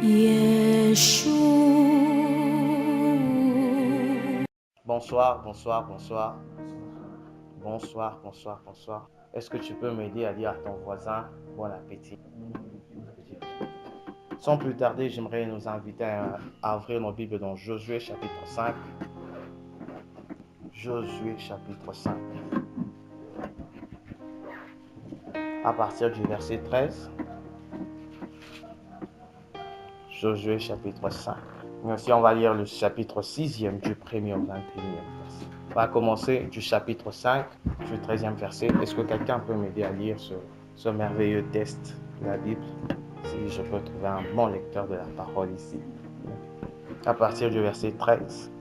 Yeshua. Bonsoir, bonsoir, bonsoir. Bonsoir, bonsoir, bonsoir. Est-ce que tu peux m'aider à dire à ton voisin bon appétit? Sans plus tarder, j'aimerais nous inviter à ouvrir nos Bibles dans Josué chapitre 5. Josué chapitre 5. À partir du verset 13. Josué chapitre 5. Mais aussi, on va lire le chapitre 6e du 1er au 21e verset. On va commencer du chapitre 5, du 13e verset. Est-ce que quelqu'un peut m'aider à lire ce merveilleux texte de la Bible? Si je peux trouver un bon lecteur de la parole ici. À partir du verset 13.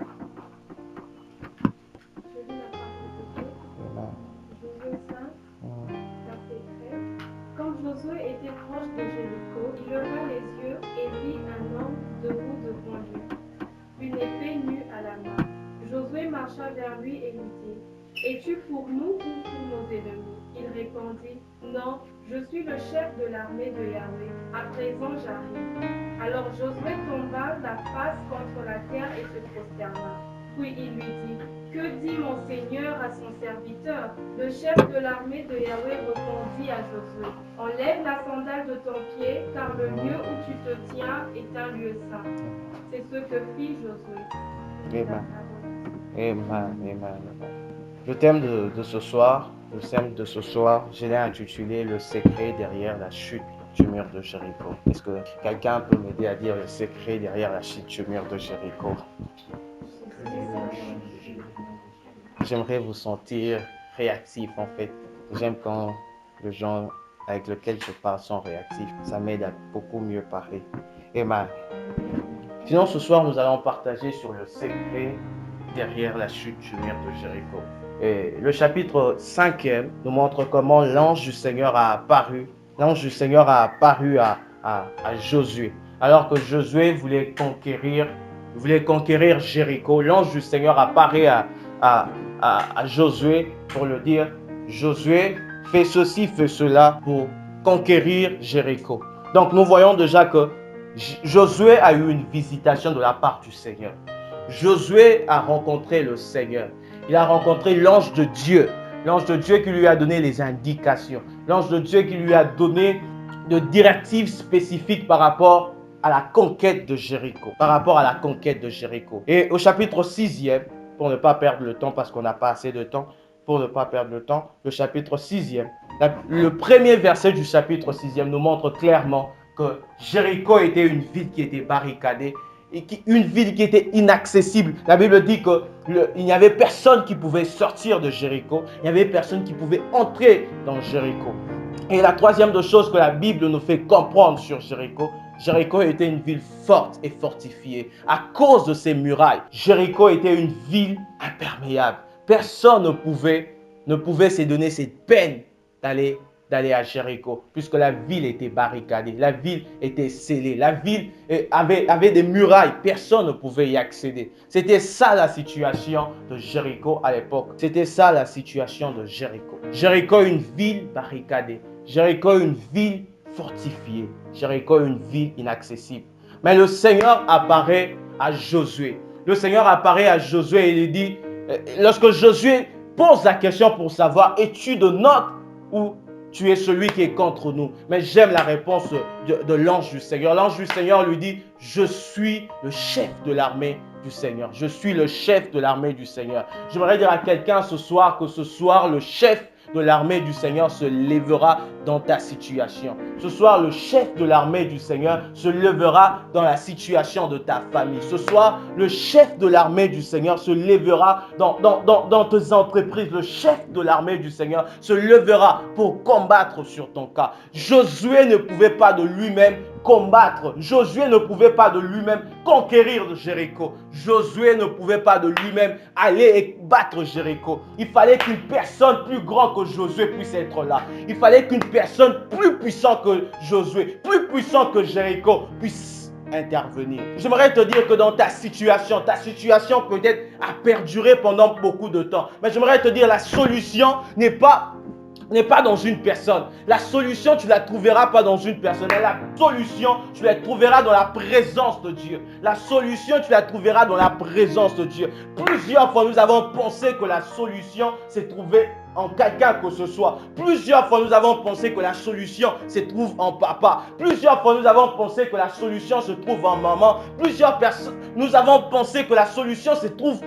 Quand Josué était proche de Jéricho, il leva les yeux et vit un homme debout devant lui, une épée nue à la main. Josué marcha vers lui et lui dit: Es-tu pour nous ou pour nos ennemis? Il répondit: Non, je suis le chef de l'armée de Yahweh. À présent j'arrive. Alors Josué tomba la face contre la terre et se prosterna. Puis il lui dit: Que dit mon Seigneur à son serviteur? Le chef de l'armée de Yahweh répondit à Josué: Enlève la sandale de ton pied, car le lieu où tu te tiens est un lieu saint. C'est ce que fit Josué. Amen. Amen. Amen. Le thème de ce soir, je l'ai intitulé Le secret derrière la chute du mur de Jéricho. Est-ce que quelqu'un peut m'aider à dire le secret derrière la chute du mur de Jéricho? J'aimerais vous sentir réactif en fait. J'aime quand les gens avec lesquels je parle sont réactifs. Ça m'aide à beaucoup mieux parler. Amen. Sinon, ce soir, nous allons partager sur le secret derrière la chute du mur de Jéricho. Et le chapitre 5e nous montre comment l'ange du Seigneur a apparu. L'ange du Seigneur a apparu à Josué. Alors que Josué voulait conquérir Jéricho, l'ange du Seigneur apparaît à Josué pour lui dire: Josué, fais ceci, fais cela pour conquérir Jéricho. Donc nous voyons déjà que Josué a eu une visitation de la part du Seigneur. Josué a rencontré le Seigneur. Il a rencontré l'ange de Dieu. L'ange de Dieu qui lui a donné les indications. L'ange de Dieu qui lui a donné de directives spécifiques par rapport à la conquête de Jéricho. Et au chapitre 6e, pour ne pas perdre le temps, parce qu'on n'a pas assez de temps, le chapitre 6e, le premier verset du chapitre 6e nous montre clairement que Jéricho était une ville qui était barricadée, et une ville qui était inaccessible. La Bible dit qu'il n'y avait personne qui pouvait sortir de Jéricho, il n'y avait personne qui pouvait entrer dans Jéricho. Et la troisième des choses que la Bible nous fait comprendre sur Jéricho, Jéricho était une ville forte et fortifiée. À cause de ses murailles, Jéricho était une ville imperméable. Personne ne pouvait se donner cette peine d'aller à Jéricho, puisque la ville était barricadée, la ville était scellée, la ville avait des murailles, personne ne pouvait y accéder. C'était ça la situation de Jéricho à l'époque. Jéricho, une ville barricadée. Jéricho, une ville fortifiée. Jéricho, une ville inaccessible. Mais le Seigneur apparaît à Josué. Et il dit, lorsque Josué pose la question pour savoir: es-tu de notre ou tu es celui qui est contre nous? Mais j'aime la réponse de l'ange du Seigneur. L'ange du Seigneur lui dit: je suis le chef de l'armée du Seigneur. J'aimerais dire à quelqu'un ce soir que ce soir, le chef de l'armée du Seigneur se lèvera dans ta situation. Ce soir, le chef de l'armée du Seigneur se lèvera dans la situation de ta famille. Ce soir, le chef de l'armée du Seigneur se lèvera dans tes entreprises. Le chef de l'armée du Seigneur se lèvera pour combattre sur ton cas. Josué ne pouvait pas de lui-même combattre. Josué ne pouvait pas de lui-même conquérir Jéricho. Josué ne pouvait pas de lui-même aller et battre Jéricho. Il fallait qu'une personne plus grande que Josué puisse être là. Il fallait qu'une personne plus puissante que Josué, plus puissante que Jéricho puisse intervenir. J'aimerais te dire que dans ta situation peut-être a perduré pendant beaucoup de temps. Mais j'aimerais te dire, la solution n'est pas n'est pas dans une personne. La solution, tu ne la trouveras pas dans une personne. Mais la solution, tu la trouveras dans la présence de Dieu. La solution, tu la trouveras dans la présence de Dieu. Plusieurs fois, nous avons pensé que la solution s'est trouvée en quelqu'un que ce soit. Plusieurs fois, nous avons pensé que la solution se trouve en papa. Plusieurs fois, nous avons pensé que la solution se trouve en maman. Plusieurs personnes, nous avons pensé que la solution se trouve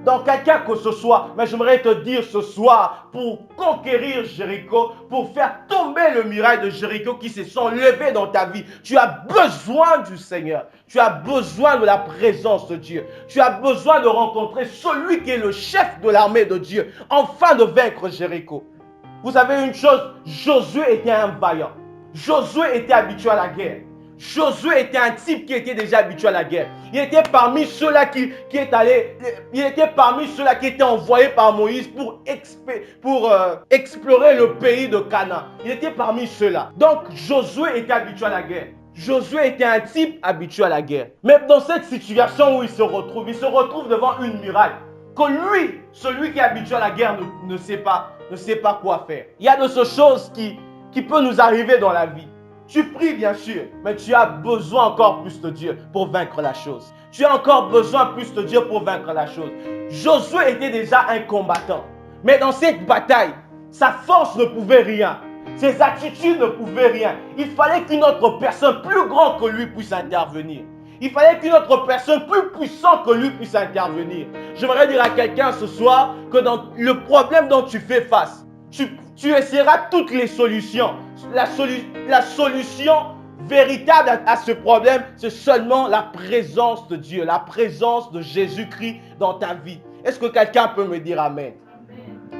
dans quelqu'un que ce soit. Mais j'aimerais te dire ce soir, pour conquérir Jéricho, pour faire tomber le muraille de Jéricho qui se sont levés dans ta vie, tu as besoin du Seigneur. Tu as besoin de la présence de Dieu. Tu as besoin de rencontrer celui qui est le chef de l'armée de Dieu, afin de vaincre Jéricho. Vous savez une chose, Josué était un vaillant. Josué était habitué à la guerre. Josué était un type qui était déjà habitué à la guerre. Il était parmi ceux-là qui étaient envoyés par Moïse pour explorer le pays de Canaan. Il était parmi ceux-là. Donc Josué était habitué à la guerre. Josué était un type habitué à la guerre. Mais dans cette situation où il se retrouve devant une muraille que lui, celui qui est habitué à la guerre, ne sait pas quoi faire. Il y a de ces choses qui peuvent nous arriver dans la vie. Tu pries bien sûr, mais tu as besoin encore plus de Dieu pour vaincre la chose. Tu as encore besoin plus de Dieu pour vaincre la chose. Josué était déjà un combattant. Mais dans cette bataille, sa force ne pouvait rien. Ses attitudes ne pouvaient rien. Il fallait qu'une autre personne plus grande que lui puisse intervenir. Il fallait qu'une autre personne plus puissante que lui puisse intervenir. J'aimerais dire à quelqu'un ce soir que dans le problème dont tu fais face, tu essaieras toutes les solutions. La solution véritable à ce problème, c'est seulement la présence de Dieu, la présence de Jésus-Christ dans ta vie. Est-ce que quelqu'un peut me dire amen?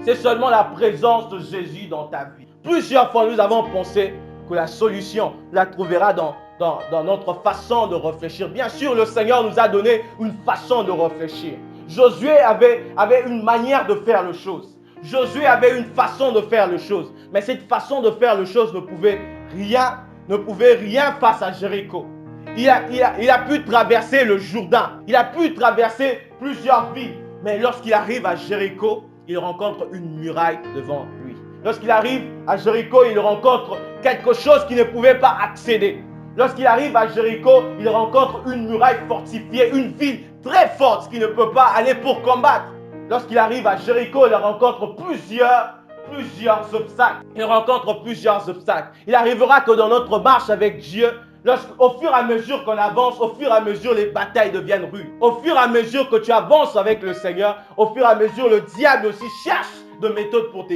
C'est seulement la présence de Jésus dans ta vie. Plusieurs fois, nous avons pensé que la solution la trouvera dans notre façon de réfléchir. Bien sûr, le Seigneur nous a donné une façon de réfléchir. Josué avait une manière de faire les choses. Josué avait une façon de faire les choses. Mais cette façon de faire les choses ne pouvait rien face à Jéricho. Il a pu traverser le Jourdain. Il a pu traverser plusieurs villes. Mais lorsqu'il arrive à Jéricho, il rencontre une muraille devant lui. Lorsqu'il arrive à Jéricho, il rencontre quelque chose qu'il ne pouvait pas accéder. Lorsqu'il arrive à Jéricho, il rencontre une muraille fortifiée, une ville très forte qu'il ne peut pas aller pour combattre. Lorsqu'il arrive à Jéricho, il rencontre plusieurs obstacles. Il rencontre plusieurs obstacles. Il arrivera que dans notre marche avec Dieu, au fur et à mesure qu'on avance, au fur et à mesure les batailles deviennent rudes. Au fur et à mesure que tu avances avec le Seigneur, au fur et à mesure le diable aussi cherche de méthodes pour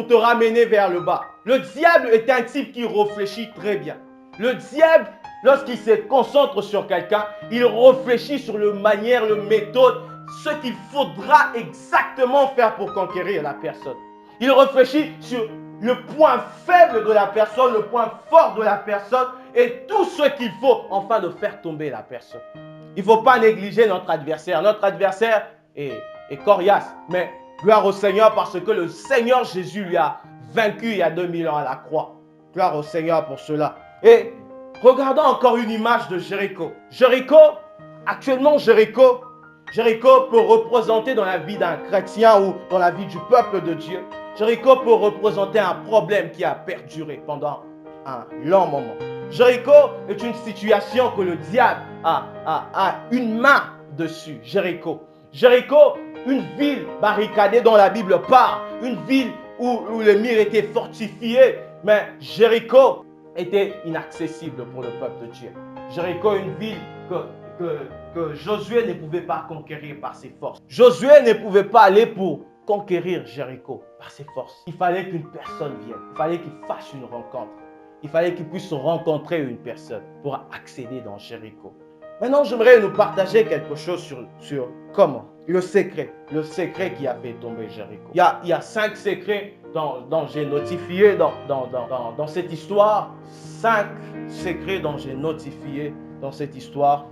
te ramener vers le bas. Le diable est un type qui réfléchit très bien. Le diable, lorsqu'il se concentre sur quelqu'un, il réfléchit sur la manière, la méthode, ce qu'il faudra exactement faire pour conquérir la personne. Il réfléchit sur le point faible de la personne, le point fort de la personne et tout ce qu'il faut afin de faire tomber la personne. Il ne faut pas négliger notre adversaire. Notre adversaire est coriace, mais gloire au Seigneur parce que le Seigneur Jésus lui a vaincu il y a 2000 ans à la croix. Gloire au Seigneur pour cela. Et regardons encore une image de Jéricho. Actuellement Jéricho peut représenter dans la vie d'un chrétien ou dans la vie du peuple de Dieu. Jéricho peut représenter un problème qui a perduré pendant un long moment. Jéricho est une situation que le diable a une main dessus. Jéricho, une ville barricadée dont la Bible parle, une ville où le mur était fortifié, mais Jéricho était inaccessible pour le peuple de Dieu. Jéricho, une ville que Josué ne pouvait pas conquérir par ses forces. Josué ne pouvait pas aller pour conquérir Jéricho par ses forces. Il fallait qu'une personne vienne. Il fallait qu'il fasse une rencontre. Il fallait qu'il puisse rencontrer une personne pour accéder dans Jéricho. Maintenant, j'aimerais nous partager quelque chose sur comment. Le secret qui a fait tomber Jéricho. Il y a 5 secrets dont j'ai notifié dans cette histoire. 5 secrets dont j'ai notifié dans cette histoire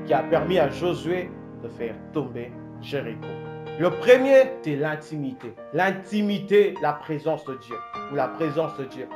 qui a permis à Josué de faire tomber Jéricho. Le premier, c'est l'intimité. L'intimité, la présence de Dieu. Ou la présence de Dieu.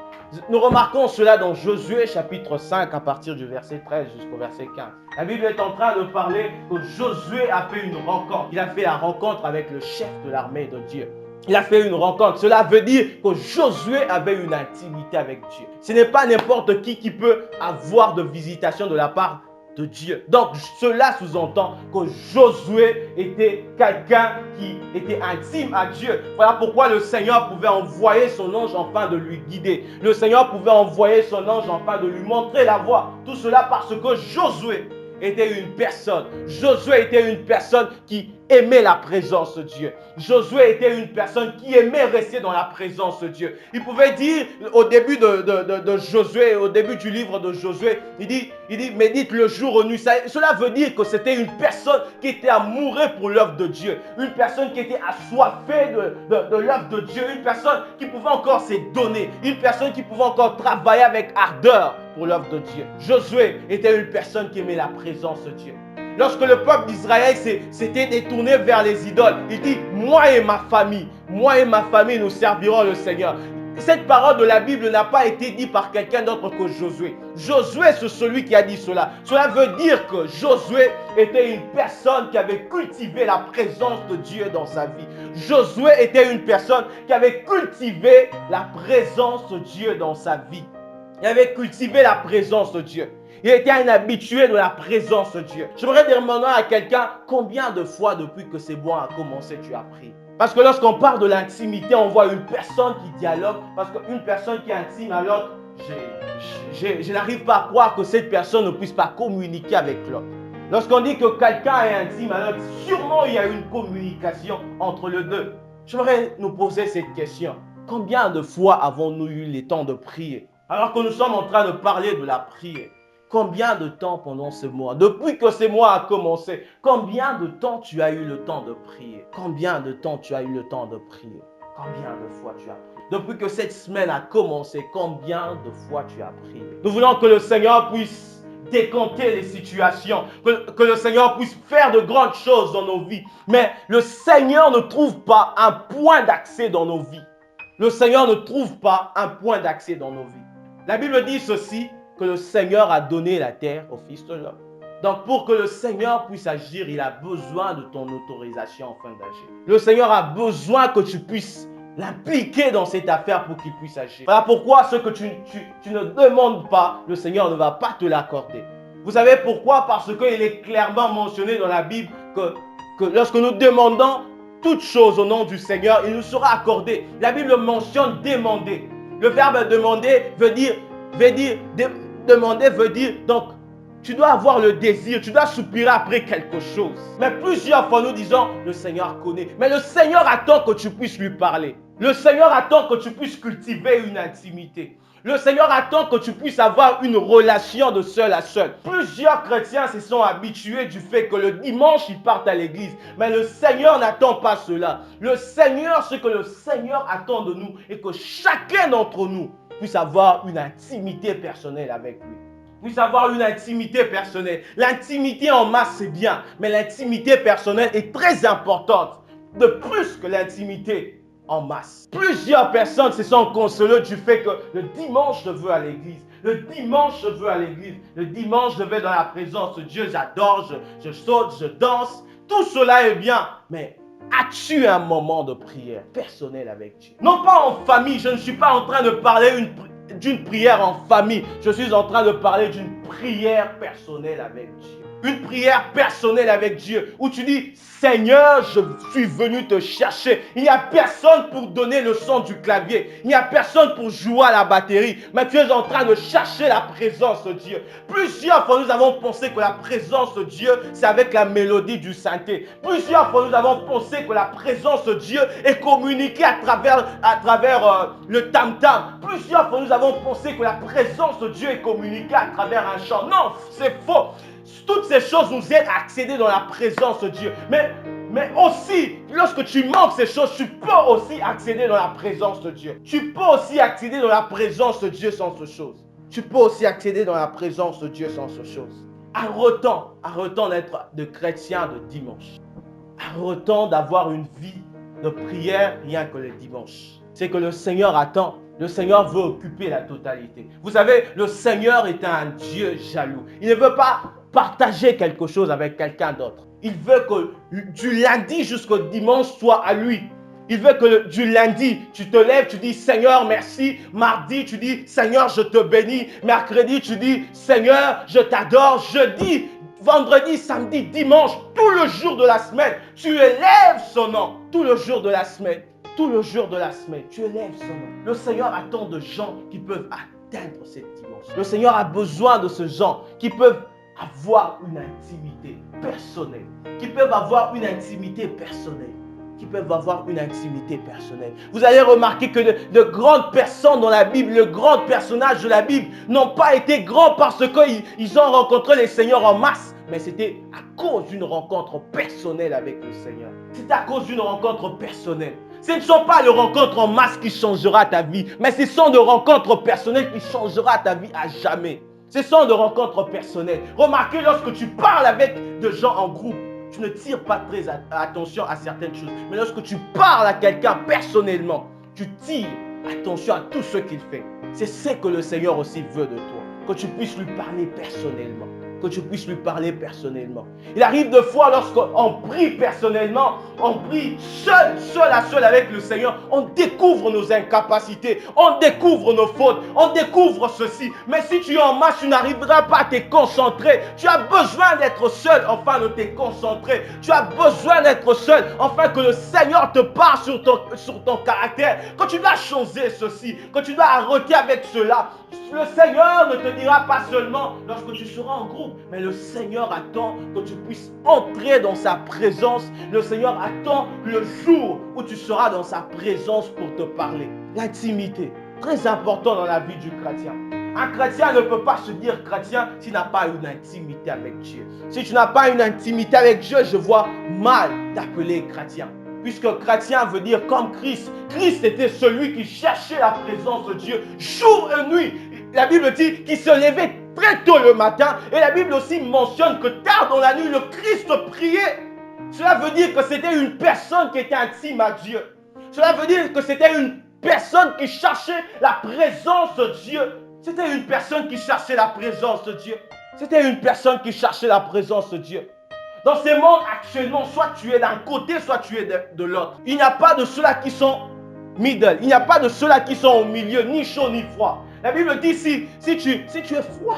Nous remarquons cela dans Josué chapitre 5 à partir du verset 13 jusqu'au verset 15. La Bible est en train de parler que Josué a fait une rencontre. Il a fait la rencontre avec le chef de l'armée de Dieu. Il a fait une rencontre. Cela veut dire que Josué avait une intimité avec Dieu. Ce n'est pas n'importe qui peut avoir de visitation de la part de Dieu. Donc cela sous-entend que Josué était quelqu'un qui était intime à Dieu. Voilà pourquoi le Seigneur pouvait envoyer son ange afin de lui guider. Le Seigneur pouvait envoyer son ange afin de lui montrer la voie. Tout cela parce que Josué était une personne. Josué était une personne qui aimait la présence de Dieu. Josué était une personne qui aimait rester dans la présence de Dieu. Il pouvait dire au début de Josué, au début du livre de Josué, il dit médite le jour au nuit. Cela veut dire que c'était une personne qui était amoureux pour l'œuvre de Dieu. Une personne qui était assoiffée de l'œuvre de Dieu. Une personne qui pouvait encore se donner. Une personne qui pouvait encore travailler avec ardeur pour l'œuvre de Dieu. Josué était une personne qui aimait la présence de Dieu. Lorsque le peuple d'Israël s'était détourné vers les idoles, il dit, moi et ma famille, nous servirons le Seigneur. Cette parole de la Bible n'a pas été dite par quelqu'un d'autre que Josué. Josué, c'est celui qui a dit cela. Cela veut dire que Josué était une personne qui avait cultivé la présence de Dieu dans sa vie. Josué était une personne qui avait cultivé la présence de Dieu dans sa vie. Il avait cultivé la présence de Dieu. Il était un habitué de la présence de Dieu. J'aimerais dire maintenant à quelqu'un, combien de fois depuis que c'est bon a commencé tu as prié? Parce que lorsqu'on parle de l'intimité, on voit une personne qui dialogue. Parce qu'une personne qui est intime à l'autre, je n'arrive pas à croire que cette personne ne puisse pas communiquer avec l'autre. Lorsqu'on dit que quelqu'un est intime à l'autre, sûrement il y a une communication entre les deux. J'aimerais nous poser cette question. Combien de fois avons-nous eu le temps de prier? Alors que nous sommes en train de parler de la prière. Combien de temps pendant ce mois, depuis que ce mois a commencé, combien de temps tu as eu le temps de prier? Combien de temps tu as eu le temps de prier? Combien de fois tu as prié? Depuis que cette semaine a commencé, combien de fois tu as prié? Nous voulons que le Seigneur puisse décanter les situations, que le Seigneur puisse faire de grandes choses dans nos vies. Mais le Seigneur ne trouve pas un point d'accès dans nos vies. Le Seigneur ne trouve pas un point d'accès dans nos vies. La Bible dit ceci, que le Seigneur a donné la terre au Fils de l'homme. Donc pour que le Seigneur puisse agir, il a besoin de ton autorisation afin d'agir. Le Seigneur a besoin que tu puisses l'impliquer dans cette affaire pour qu'il puisse agir. Voilà pourquoi ce que tu ne demandes pas, le Seigneur ne va pas te l'accorder. Vous savez pourquoi? Parce qu'il est clairement mentionné dans la Bible que lorsque nous demandons toutes choses au nom du Seigneur, il nous sera accordé. La Bible mentionne demander. Le verbe demander veut dire demander veut dire, donc, tu dois avoir le désir, tu dois soupirer après quelque chose. Mais plusieurs fois, nous disons, le Seigneur connaît. Mais le Seigneur attend que tu puisses lui parler. Le Seigneur attend que tu puisses cultiver une intimité. Le Seigneur attend que tu puisses avoir une relation de seul à seul. Plusieurs chrétiens se sont habitués du fait que le dimanche, ils partent à l'église. Mais le Seigneur n'attend pas cela. Le Seigneur, ce que le Seigneur attend de nous, est que chacun d'entre nous puisse avoir une intimité personnelle avec lui. Puisse avoir une intimité personnelle. L'intimité en masse, c'est bien. Mais l'intimité personnelle est très importante. De plus que l'intimité en masse. Plusieurs personnes se sont consolées du fait que le dimanche, je veux à l'église. Le dimanche, je veux à l'église. Le dimanche, je vais dans la présence de Dieu. J'adore, je saute, je danse. Tout cela est bien. Mais as-tu un moment de prière personnelle avec Dieu? Non pas en famille. Je ne suis pas en train de parler d'une prière en famille. Je suis en train de parler d'une prière personnelle avec Dieu. Une prière personnelle avec Dieu où tu dis, Seigneur, je suis venu te chercher. Il n'y a personne pour donner le son du clavier. Il n'y a personne pour jouer à la batterie. Mais tu es en train de chercher la présence de Dieu. Plusieurs fois, nous avons pensé que la présence de Dieu, c'est avec la mélodie du synthé. Plusieurs fois, nous avons pensé que la présence de Dieu est communiquée à travers le tam-tam. Plusieurs fois, nous avons pensé que la présence de Dieu est communiquée à travers un chant. Non, c'est faux. Toutes ces choses nous aident à accéder dans la présence de Dieu. Mais aussi, lorsque tu manques ces choses, tu peux aussi accéder dans la présence de Dieu. Tu peux aussi accéder dans la présence de Dieu sans ces choses. Tu peux aussi accéder dans la présence de Dieu sans ces choses. Arrêtons d'être de chrétiens de dimanche. Arrêtons d'avoir une vie de prière rien que le dimanche. C'est que le Seigneur attend. Le Seigneur veut occuper la totalité. Vous savez, le Seigneur est un Dieu jaloux. Il ne veut pas partager quelque chose avec quelqu'un d'autre. Il veut que du lundi jusqu'au dimanche soit à lui. Il veut que du lundi, tu te lèves, tu dis Seigneur, merci. Mardi, tu dis Seigneur, je te bénis. Mercredi, tu dis Seigneur, je t'adore. Jeudi, vendredi, samedi, dimanche, tout le jour de la semaine, tu élèves son nom. Tout le jour de la semaine, tout le jour de la semaine, tu élèves son nom. Le Seigneur attend de gens qui peuvent atteindre cette dimension. Le Seigneur a besoin de ces gens qui peuvent avoir une intimité personnelle. Qui peuvent avoir une intimité personnelle. Qui peuvent avoir une intimité personnelle. Vous allez remarquer que de grandes personnes dans la Bible, de grands personnages de la Bible n'ont pas été grands parce qu'ils ont rencontré le Seigneur en masse, mais c'était à cause d'une rencontre personnelle avec le Seigneur. C'est à cause d'une rencontre personnelle. Ce ne sont pas les rencontres en masse qui changera ta vie, mais ce sont des rencontres personnelles qui changera ta vie à jamais. Ce sont des rencontres personnelles. Remarquez, lorsque tu parles avec des gens en groupe, tu ne tires pas très attention à certaines choses. Mais lorsque tu parles à quelqu'un personnellement, tu tires attention à tout ce qu'il fait. C'est ce que le Seigneur aussi veut de toi. Que tu puisses lui parler personnellement. Que tu puisses lui parler personnellement. Il arrive de fois lorsqu'on prie personnellement, on prie seul avec le Seigneur, on découvre nos incapacités, on découvre nos fautes, on découvre ceci. Mais si tu es en masse, tu n'arriveras pas à te concentrer. Tu as besoin d'être seul afin de te concentrer. Tu as besoin d'être seul afin que le Seigneur te parle sur ton caractère. Que tu dois changer ceci, que tu dois arrêter avec cela. Le Seigneur ne te dira pas seulement lorsque tu seras en groupe, mais le Seigneur attend que tu puisses entrer dans sa présence. Le Seigneur attend le jour où tu seras dans sa présence pour te parler. L'intimité, très important dans la vie du chrétien. Un chrétien ne peut pas se dire chrétien s'il n'a pas une intimité avec Dieu. Si tu n'as pas une intimité avec Dieu, je vois mal t'appeler chrétien. Puisque chrétien veut dire comme Christ. Christ était celui qui cherchait la présence de Dieu jour et nuit. La Bible dit qu'il se levait très tôt le matin. Et la Bible aussi mentionne que tard dans la nuit, le Christ priait. Cela veut dire que c'était une personne qui était intime à Dieu. Cela veut dire que c'était une personne qui cherchait la présence de Dieu. C'était une personne qui cherchait la présence de Dieu. C'était une personne qui cherchait la présence de Dieu. Dans ce monde actuellement, soit tu es d'un côté, soit tu es de l'autre. Il n'y a pas de ceux-là qui sont middle. Il n'y a pas de ceux-là qui sont au milieu, ni chaud ni froid. La Bible dit si tu es froid,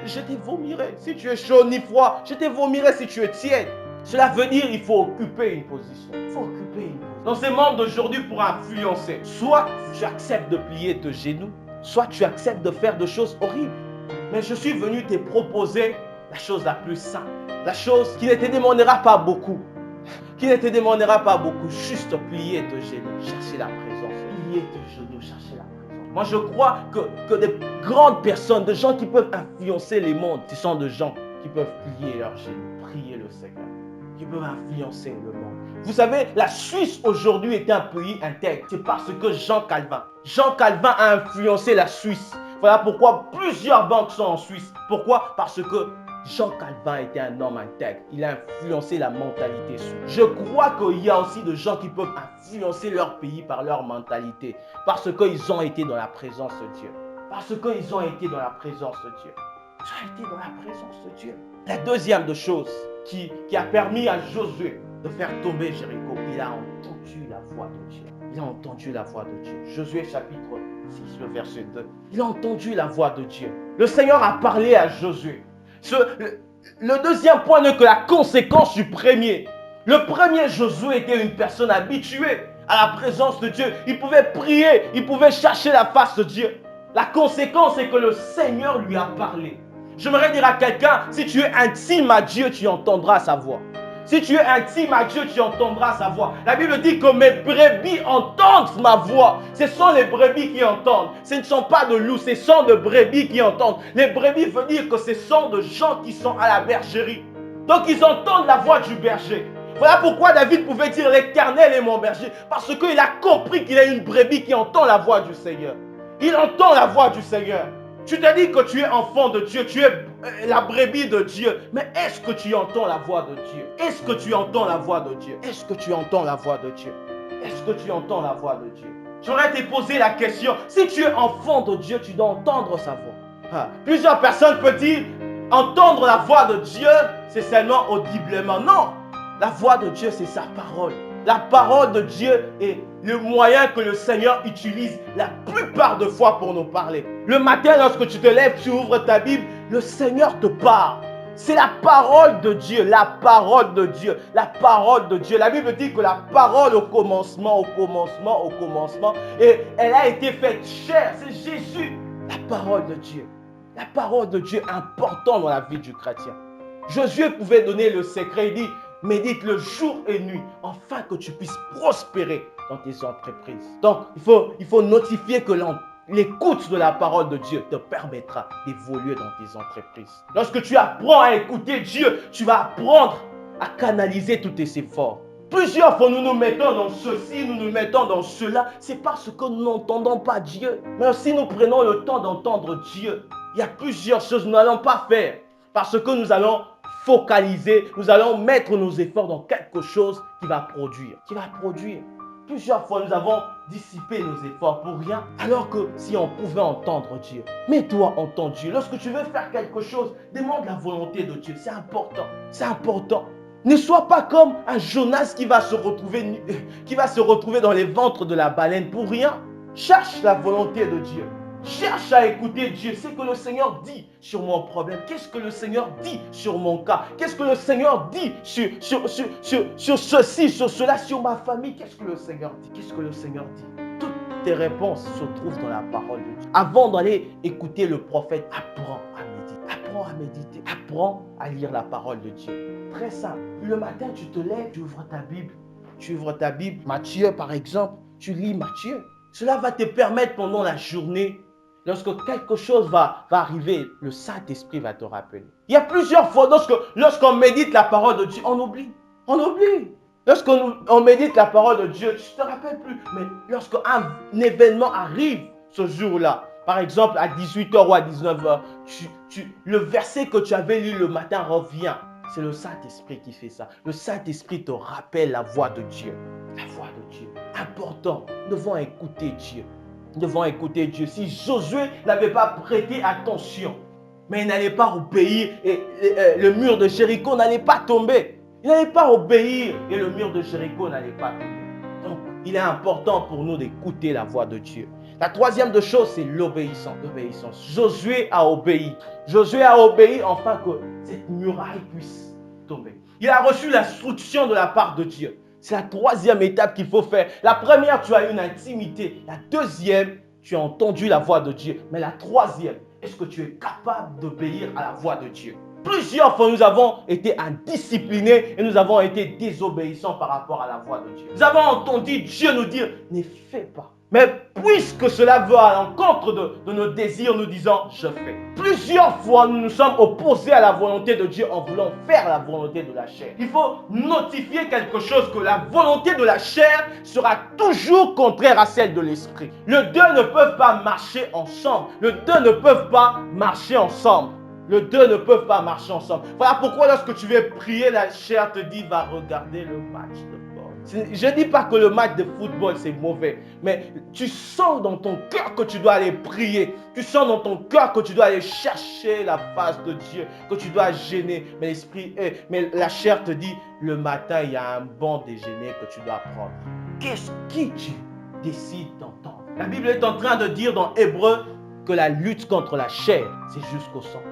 je te vomirai. Si tu es chaud ni froid, je te vomirai si tu es tiède. Cela veut dire qu'il faut occuper une position. Il faut occuper une position. Dans ce monde d'aujourd'hui, pour influencer, soit tu acceptes de plier tes genoux, soit tu acceptes de faire des choses horribles. Mais je suis venu te proposer la chose la plus simple. La chose qui ne te demandera pas beaucoup. Qui ne te demandera pas beaucoup. Juste plier tes genoux, chercher la présence. Plier tes genoux, chercher la présence. Moi, je crois que des grandes personnes, des gens qui peuvent influencer les mondes, ce sont des gens qui peuvent plier leurs genoux, prier le Seigneur, qui peuvent influencer le monde. Vous savez, la Suisse aujourd'hui est un pays intègre. C'est parce que Jean Calvin a influencé la Suisse. Voilà pourquoi plusieurs banques sont en Suisse. Pourquoi? Parce que Jean Calvin était un homme intègre. Il a influencé la mentalité suisse. Je crois qu'il y a aussi des gens qui peuvent influencer leur pays par leur mentalité. Parce qu'ils ont été dans la présence de Dieu. Parce qu'ils ont été dans la présence de Dieu. Ils ont été dans la présence de Dieu. La deuxième des choses qui a permis à Josué de faire tomber Jéricho, il a entendu la voix de Dieu. Il a entendu la voix de Dieu. Josué chapitre 6, le verset 2. Il a entendu la voix de Dieu. Le Seigneur a parlé à Josué. Le deuxième point n'est que la conséquence du premier. Le premier, Josué était une personne habituée à la présence de Dieu. Il pouvait prier, il pouvait chercher la face de Dieu. La conséquence est que le Seigneur lui a parlé. J'aimerais dire à quelqu'un, si tu es intime à Dieu, tu entendras sa voix. Si tu es intime à Dieu, tu entendras sa voix. La Bible dit que mes brebis entendent ma voix. Ce sont les brebis qui entendent. Ce ne sont pas de loups, ce sont de brebis qui entendent. Les brebis veut dire que ce sont de gens qui sont à la bergerie. Donc ils entendent la voix du berger. Voilà pourquoi David pouvait dire l'Éternel est mon berger. Parce qu'il a compris qu'il y a une brebis qui entend la voix du Seigneur. Il entend la voix du Seigneur. Tu te dis que tu es enfant de Dieu, tu es la brebis de Dieu. Mais est-ce que tu entends la voix de Dieu? Est-ce que tu entends la voix de Dieu? Est-ce que tu entends la voix de Dieu? Est-ce que tu entends la voix de Dieu? J'aurais te posé la question. Si tu es enfant de Dieu, tu dois entendre sa voix. Plusieurs personnes peuvent dire, entendre la voix de Dieu, c'est seulement audiblement. Non, la voix de Dieu, c'est sa parole. La parole de Dieu est le moyen que le Seigneur utilise la plupart des fois pour nous parler. Le matin, lorsque tu te lèves, tu ouvres ta Bible, le Seigneur te parle. C'est la parole de Dieu, la parole de Dieu, la parole de Dieu. La Bible dit que la parole au commencement, et elle a été faite chair. C'est Jésus, la parole de Dieu. La parole de Dieu est importante dans la vie du chrétien. Josué pouvait donner le secret, il dit, médite le jour et nuit, afin que tu puisses prospérer dans tes entreprises. Donc, il faut notifier que l'écoute de la parole de Dieu te permettra d'évoluer dans tes entreprises. Lorsque tu apprends à écouter Dieu, tu vas apprendre à canaliser tous tes efforts. Plusieurs fois, nous nous mettons dans ceci, nous nous mettons dans cela. C'est parce que nous n'entendons pas Dieu. Mais si nous prenons le temps d'entendre Dieu, il y a plusieurs choses que nous n'allons pas faire. Parce que nous allons focaliser, nous allons mettre nos efforts dans quelque chose qui va produire. Plusieurs fois, nous avons dissipé nos efforts pour rien, alors que si on pouvait entendre Dieu, mets-toi entendre Dieu. Lorsque tu veux faire quelque chose, demande la volonté de Dieu. C'est important. C'est important. Ne sois pas comme un Jonas qui va se retrouver dans les ventres de la baleine pour rien. Cherche la volonté de Dieu. Cherche à écouter Dieu. C'est que le Seigneur dit sur mon problème. Qu'est-ce que le Seigneur dit sur mon cas? Qu'est-ce que le Seigneur dit sur ceci, sur cela, sur ma famille? Qu'est-ce que le Seigneur dit? Qu'est-ce que le Seigneur dit? Toutes tes réponses se trouvent dans la parole de Dieu. Avant d'aller écouter le prophète, apprends à méditer. Apprends à méditer. Apprends à lire la parole de Dieu. Très simple. Le matin, tu te lèves, tu ouvres ta Bible. Tu ouvres ta Bible. Matthieu, par exemple. Tu lis Matthieu. Cela va te permettre pendant la journée. Lorsque quelque chose va arriver, le Saint-Esprit va te rappeler. Il y a plusieurs fois, lorsqu'on médite la parole de Dieu, on oublie. On oublie. Lorsqu'on médite la parole de Dieu, tu ne te rappelles plus. Mais lorsqu'un événement arrive ce jour-là, par exemple à 18h ou à 19h, le verset que tu avais lu le matin revient. C'est le Saint-Esprit qui fait ça. Le Saint-Esprit te rappelle la voix de Dieu. La voix de Dieu. Important. Nous devons écouter Dieu. Nous devons écouter Dieu. Si Josué n'avait pas prêté attention, mais il n'allait pas obéir et le mur de Jéricho n'allait pas tomber. Il n'allait pas obéir et le mur de Jéricho n'allait pas tomber. Donc, il est important pour nous d'écouter la voix de Dieu. La troisième chose, c'est l'obéissance. Josué a obéi. Josué a obéi afin que cette muraille puisse tomber. Il a reçu l'instruction de la part de Dieu. C'est la troisième étape qu'il faut faire. La première, tu as une intimité. La deuxième, tu as entendu la voix de Dieu. Mais la troisième, est-ce que tu es capable d'obéir à la voix de Dieu? Plusieurs fois, nous avons été indisciplinés et nous avons été désobéissants par rapport à la voix de Dieu. Nous avons entendu Dieu nous dire, ne fais pas. Mais puisque cela va à l'encontre de nos désirs, nous disons, je fais. Plusieurs fois, nous nous sommes opposés à la volonté de Dieu en voulant faire la volonté de la chair. Il faut notifier quelque chose, que la volonté de la chair sera toujours contraire à celle de l'esprit. Les deux ne peuvent pas marcher ensemble. Les deux ne peuvent pas marcher ensemble. Les deux ne peuvent pas marcher ensemble. Voilà pourquoi lorsque tu veux prier, la chair te dit, va regarder le match de football. Je ne dis pas que le match de football c'est mauvais, mais tu sens dans ton cœur que tu dois aller prier. Tu sens dans ton cœur que tu dois aller chercher la face de Dieu, que tu dois gêner. Mais la chair te dit, le matin, il y a un bon déjeuner que tu dois prendre. Qui tu décides d'entendre? La Bible est en train de dire dans Hébreu que la lutte contre la chair, c'est jusqu'au sang.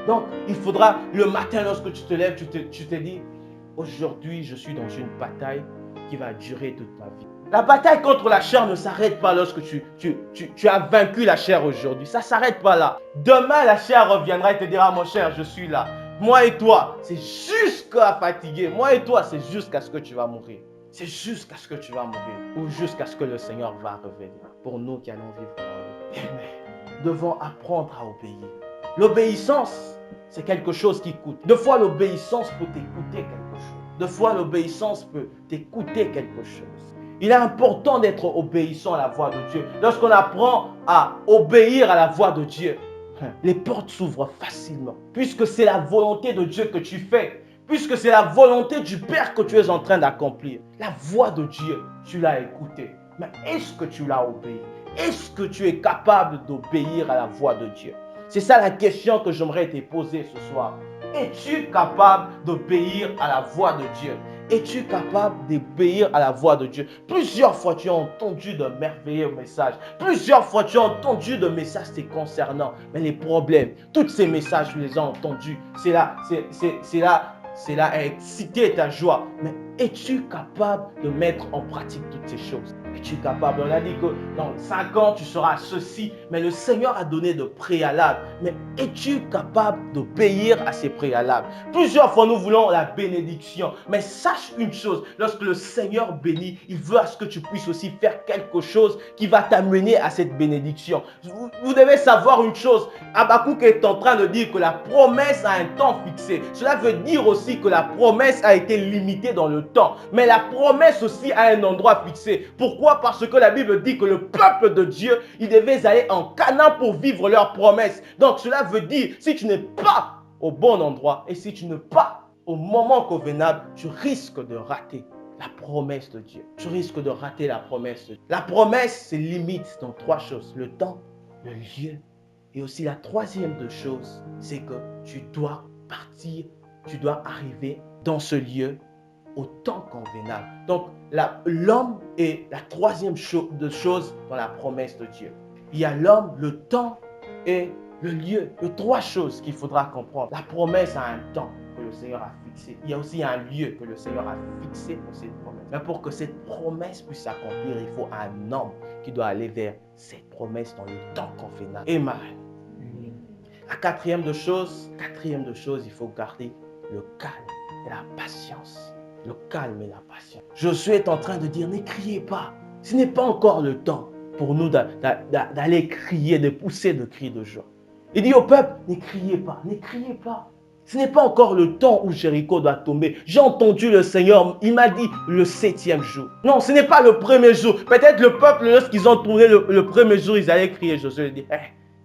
Donc, il faudra, le matin, lorsque tu te lèves, tu te dis, aujourd'hui, je suis dans une bataille qui va durer toute ma vie. La bataille contre la chair ne s'arrête pas lorsque tu as vaincu la chair aujourd'hui. Ça ne s'arrête pas là. Demain, la chair reviendra et te dira, mon cher, je suis là. Moi et toi, c'est jusqu'à fatiguer. Moi et toi, c'est jusqu'à ce que tu vas mourir. C'est jusqu'à ce que tu vas mourir. Ou jusqu'à ce que le Seigneur va revenir. Pour nous qui allons vivre dans lui. Nous devons apprendre à obéir. L'obéissance, c'est quelque chose qui coûte. Des fois, l'obéissance peut t'écouter quelque chose. Des fois, l'obéissance peut t'écouter quelque chose. Il est important d'être obéissant à la voix de Dieu. Lorsqu'on apprend à obéir à la voix de Dieu, les portes s'ouvrent facilement. Puisque c'est la volonté de Dieu que tu fais. Puisque c'est la volonté du Père que tu es en train d'accomplir. La voix de Dieu, tu l'as écoutée. Mais est-ce que tu l'as obéi? Est-ce que tu es capable d'obéir à la voix de Dieu? C'est ça la question que j'aimerais te poser ce soir. Es-tu capable d'obéir à la voix de Dieu? es-tu capable d'obéir à la voix de Dieu? Plusieurs fois, tu as entendu de merveilleux messages. Plusieurs fois, tu as entendu de messages te concernant. Mais les problèmes, tous ces messages, tu les as entendus. C'est là à exciter ta joie. Mais es-tu capable de mettre en pratique toutes ces choses? Es-tu capable? On a dit que dans 5 ans, tu seras ceci. Mais le Seigneur a donné de préalables. Mais es-tu capable d'obéir à ces préalables? Plusieurs fois, nous voulons la bénédiction. Mais sache une chose, lorsque le Seigneur bénit, il veut à ce que tu puisses aussi faire quelque chose qui va t'amener à cette bénédiction. Vous devez savoir une chose. Habakkuk est en train de dire que la promesse a un temps fixé. Cela veut dire aussi que la promesse a été limitée dans le temps. Mais la promesse aussi a un endroit fixé. Pourquoi? Parce que la Bible dit que le peuple de Dieu, ils devaient aller en Canaan pour vivre leur promesse. Donc cela veut dire, si tu n'es pas au bon endroit et si tu n'es pas au moment convenable, tu risques de rater la promesse de Dieu. Tu risques de rater la promesse de Dieu. La promesse se limite dans 3 choses. Le temps, le lieu et aussi la troisième de choses, c'est que tu dois partir, tu dois arriver dans ce lieu au temps convenable. Donc, l'homme est la troisième chose dans la promesse de Dieu. Il y a l'homme, le temps et le lieu. Les 3 choses qu'il faudra comprendre. La promesse a un temps que le Seigneur a fixé. Il y a aussi un lieu que le Seigneur a fixé pour cette promesse. Mais pour que cette promesse puisse s'accomplir, il faut un homme qui doit aller vers cette promesse dans le temps convenable. Amen. La quatrième de choses, il faut garder le calme et la patience. Le calme et la patience. Josué est en train de dire, ne criez pas. Ce n'est pas encore le temps pour nous d'aller crier, de pousser de cris de joie. Il dit au peuple, ne criez pas, ne criez pas. Ce n'est pas encore le temps où Jéricho doit tomber. J'ai entendu le Seigneur, il m'a dit le 7e jour. Non, ce n'est pas le premier jour. Peut-être le peuple, lorsqu'ils ont tourné le premier jour, ils allaient crier. Josué dit,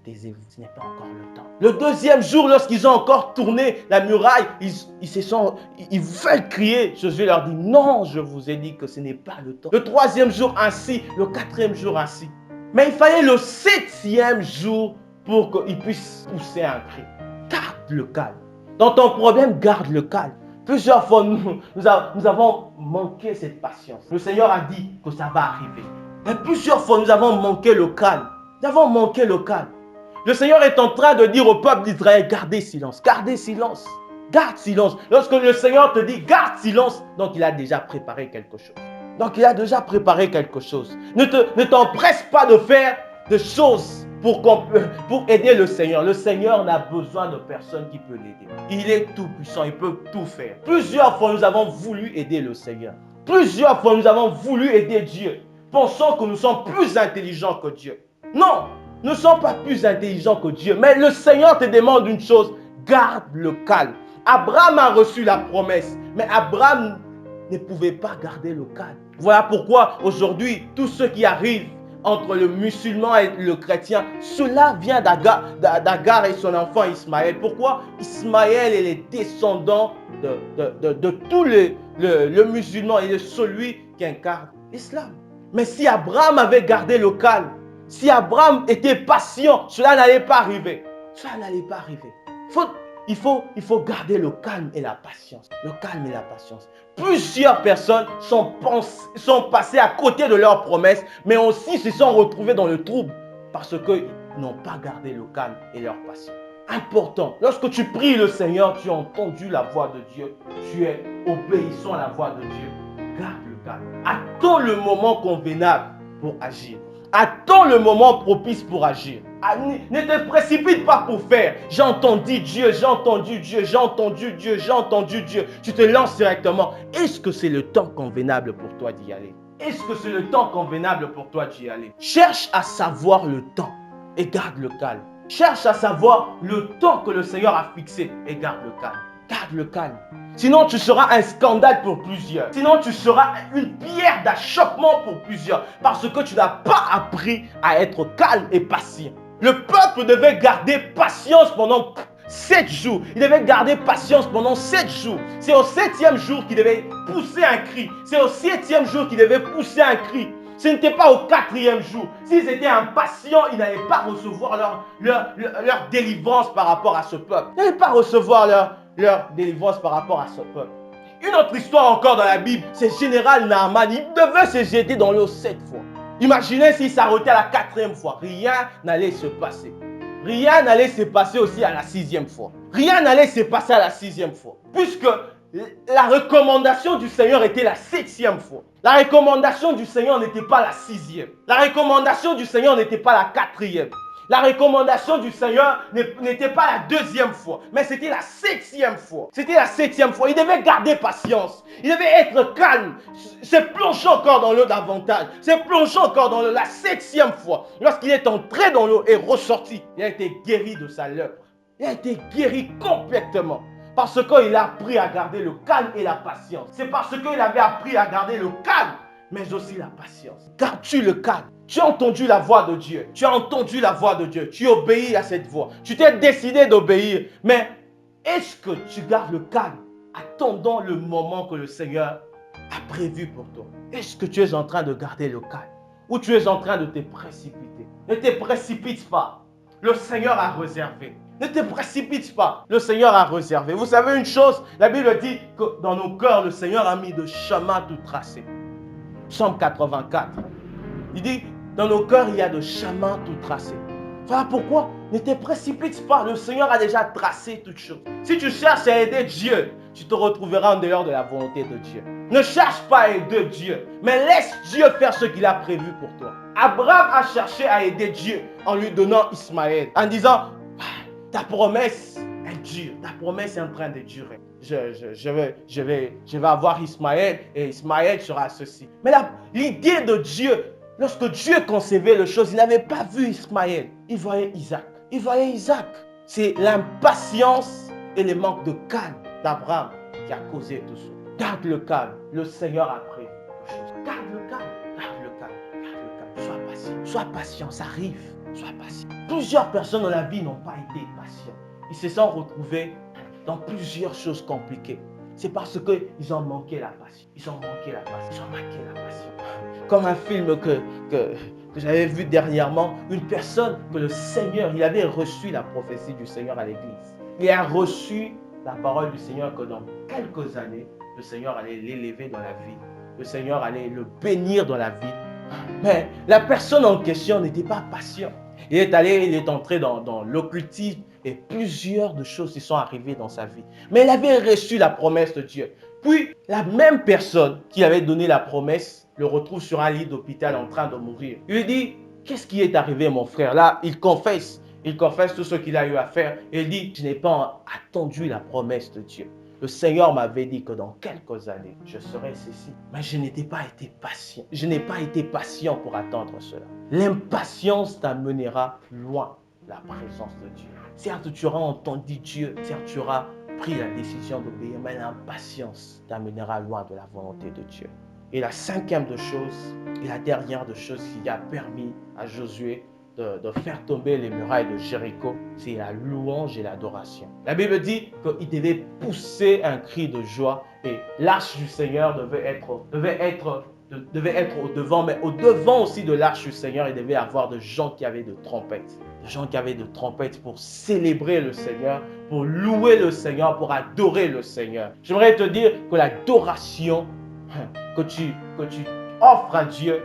taisez-vous, ce n'est pas encore le temps. Le 2e jour, lorsqu'ils ont encore tourné la muraille, ils veulent crier. Josué leur dit, non, je vous ai dit que ce n'est pas le temps. Le 3e jour ainsi, le 4e jour ainsi. Mais il fallait le 7e jour pour qu'ils puissent pousser un cri. Garde le calme. Dans ton problème, garde le calme. Plusieurs fois, nous avons manqué cette patience. Le Seigneur a dit que ça va arriver. Mais plusieurs fois, nous avons manqué le calme. Nous avons manqué le calme. Le Seigneur est en train de dire au peuple d'Israël, gardez silence, gardez silence, garde silence. Lorsque le Seigneur te dit, garde silence, donc il a déjà préparé quelque chose. Ne t'empresse pas de faire des choses pour aider le Seigneur. Le Seigneur n'a besoin de personne qui peut l'aider. Il est tout puissant, il peut tout faire. Plusieurs fois, nous avons voulu aider le Seigneur. Plusieurs fois, nous avons voulu aider Dieu, pensant que nous sommes plus intelligents que Dieu. Non, nous ne sommes pas plus intelligents que Dieu. Mais le Seigneur te demande une chose, garde le calme. Abraham a reçu la promesse, mais Abraham ne pouvait pas garder le calme. Voilà pourquoi aujourd'hui, tous ceux qui arrivent entre le musulman et le chrétien, cela vient d'Agar et son enfant Ismaël. Pourquoi? Ismaël est les descendants de tout le musulman et de celui qui incarne l'islam. Mais si Abraham avait gardé le calme, si Abraham était patient, cela n'allait pas arriver. Il faut garder le calme et la patience. Le calme et la patience. Plusieurs personnes sont passées à côté de leurs promesses, mais aussi se sont retrouvées dans le trouble parce qu'ils n'ont pas gardé le calme et leur patience. Important, lorsque tu pries le Seigneur, tu as entendu la voix de Dieu, tu es obéissant à la voix de Dieu. Garde le calme. Attends le moment convenable pour agir. Attends le moment propice pour agir. Ne te précipite pas pour faire. J'ai entendu Dieu, j'ai entendu Dieu, j'ai entendu Dieu, j'ai entendu Dieu. Tu te lances directement. Est-ce que c'est le temps convenable pour toi d'y aller? Est-ce que c'est le temps convenable pour toi d'y aller? Cherche à savoir le temps et garde le calme. Cherche à savoir le temps que le Seigneur a fixé et garde le calme. Garde le calme. Sinon, tu seras un scandale pour plusieurs. Sinon, tu seras une pierre d'achoppement pour plusieurs. Parce que tu n'as pas appris à être calme et patient. Le peuple devait garder patience pendant 7 jours. Il devait garder patience pendant 7 jours. C'est au 7e jour qu'il devait pousser un cri. C'est au 7e jour qu'il devait pousser un cri. Ce n'était pas au 4e jour. S'ils étaient impatients, ils n'allaient pas recevoir leur délivrance par rapport à ce peuple. Ils n'allaient pas recevoir leur délivrance par rapport à ce peuple. Une autre histoire encore dans la Bible, c'est général Naaman. Il devait se jeter dans l'eau 7 fois. Imaginez s'il s'arrêtait à la 4e fois. Rien n'allait se passer. Rien n'allait se passer aussi à la 6e fois. Rien n'allait se passer à la 6e fois. Puisque la recommandation du Seigneur était la 7e fois. La recommandation du Seigneur n'était pas la 6e. La recommandation du Seigneur n'était pas la 4e. La recommandation du Seigneur n'était pas la 2e fois, mais c'était la 7e fois. C'était la 7e fois. Il devait garder patience. Il devait être calme. Se plonger encore dans l'eau davantage. Se plonger encore dans l'eau la 7e fois. Lorsqu'il est entré dans l'eau et ressorti, il a été guéri de sa lèpre. Il a été guéri complètement. Parce qu'il a appris à garder le calme et la patience. C'est parce qu'il avait appris à garder le calme, mais aussi la patience. Gardes-tu le calme? Tu as entendu la voix de Dieu. Tu as entendu la voix de Dieu. Tu obéis à cette voix. Tu t'es décidé d'obéir. Mais est-ce que tu gardes le calme, attendant le moment que le Seigneur a prévu pour toi? Est-ce que tu es en train de garder le calme? Ou tu es en train de te précipiter? Ne te précipite pas. Le Seigneur a réservé. Ne te précipite pas. Le Seigneur a réservé. Vous savez une chose, la Bible dit que dans nos cœurs, le Seigneur a mis de chemins tout tracés. Psaume 84. Il dit, dans nos cœurs, il y a de chemins tout tracés. Voilà pourquoi ne te précipite pas. Le Seigneur a déjà tracé toutes choses. Si tu cherches à aider Dieu, tu te retrouveras en dehors de la volonté de Dieu. Ne cherche pas à aider Dieu, mais laisse Dieu faire ce qu'il a prévu pour toi. Abraham a cherché à aider Dieu en lui donnant Ismaël, en disant, ta promesse est dure, ta promesse est en train de durer. Je vais avoir Ismaël et Ismaël sera ceci. Mais l'idée de Dieu, lorsque Dieu concevait les choses, il n'avait pas vu Ismaël. Il voyait Isaac. Il voyait Isaac. C'est l'impatience et le manque de calme d'Abraham qui a causé tout ça. Garde le calme. Le Seigneur a prévu les choses. Garde le calme. Garde le calme. Garde le calme. Sois patient. Sois patient. Ça arrive. Sois patient. Plusieurs personnes dans la vie n'ont pas été patients. Ils se sont retrouvés dans plusieurs choses compliquées. C'est parce qu'ils ont manqué la patience. Ils ont manqué la patience. Ils ont manqué la patience. Comme un film que j'avais vu dernièrement, une personne que le Seigneur, il avait reçu la prophétie du Seigneur à l'église. Il a reçu la parole du Seigneur que dans quelques années, le Seigneur allait l'élever dans la vie. Le Seigneur allait le bénir dans la vie. Mais la personne en question n'était pas patient. Il est entré dans l'occultisme et plusieurs de choses qui sont arrivées dans sa vie. Mais il avait reçu la promesse de Dieu. Puis, la même personne qui avait donné la promesse le retrouve sur un lit d'hôpital en train de mourir. Il lui dit, qu'est-ce qui est arrivé mon frère? Là, il confesse tout ce qu'il a eu à faire. Et il dit, je n'ai pas attendu la promesse de Dieu. Le Seigneur m'avait dit que dans quelques années, je serai ceci. Mais je n'ai pas été patient. Je n'ai pas été patient pour attendre cela. L'impatience t'amènera loin de la présence de Dieu. Certes, tu auras entendu Dieu. Certes, tu auras pris la décision d'obéir. Mais l'impatience t'amènera loin de la volonté de Dieu. Et la cinquième de choses, et la dernière de choses qui a permis à Josué de faire tomber les murailles de Jéricho, c'est la louange et l'adoration. La Bible dit qu'il devait pousser un cri de joie et l'arche du Seigneur devait être au devant, mais au devant aussi de l'arche du Seigneur, il devait y avoir des gens qui avaient de trompettes. Des gens qui avaient de trompettes pour célébrer le Seigneur, pour louer le Seigneur, pour adorer le Seigneur. J'aimerais te dire que l'adoration que tu offres à Dieu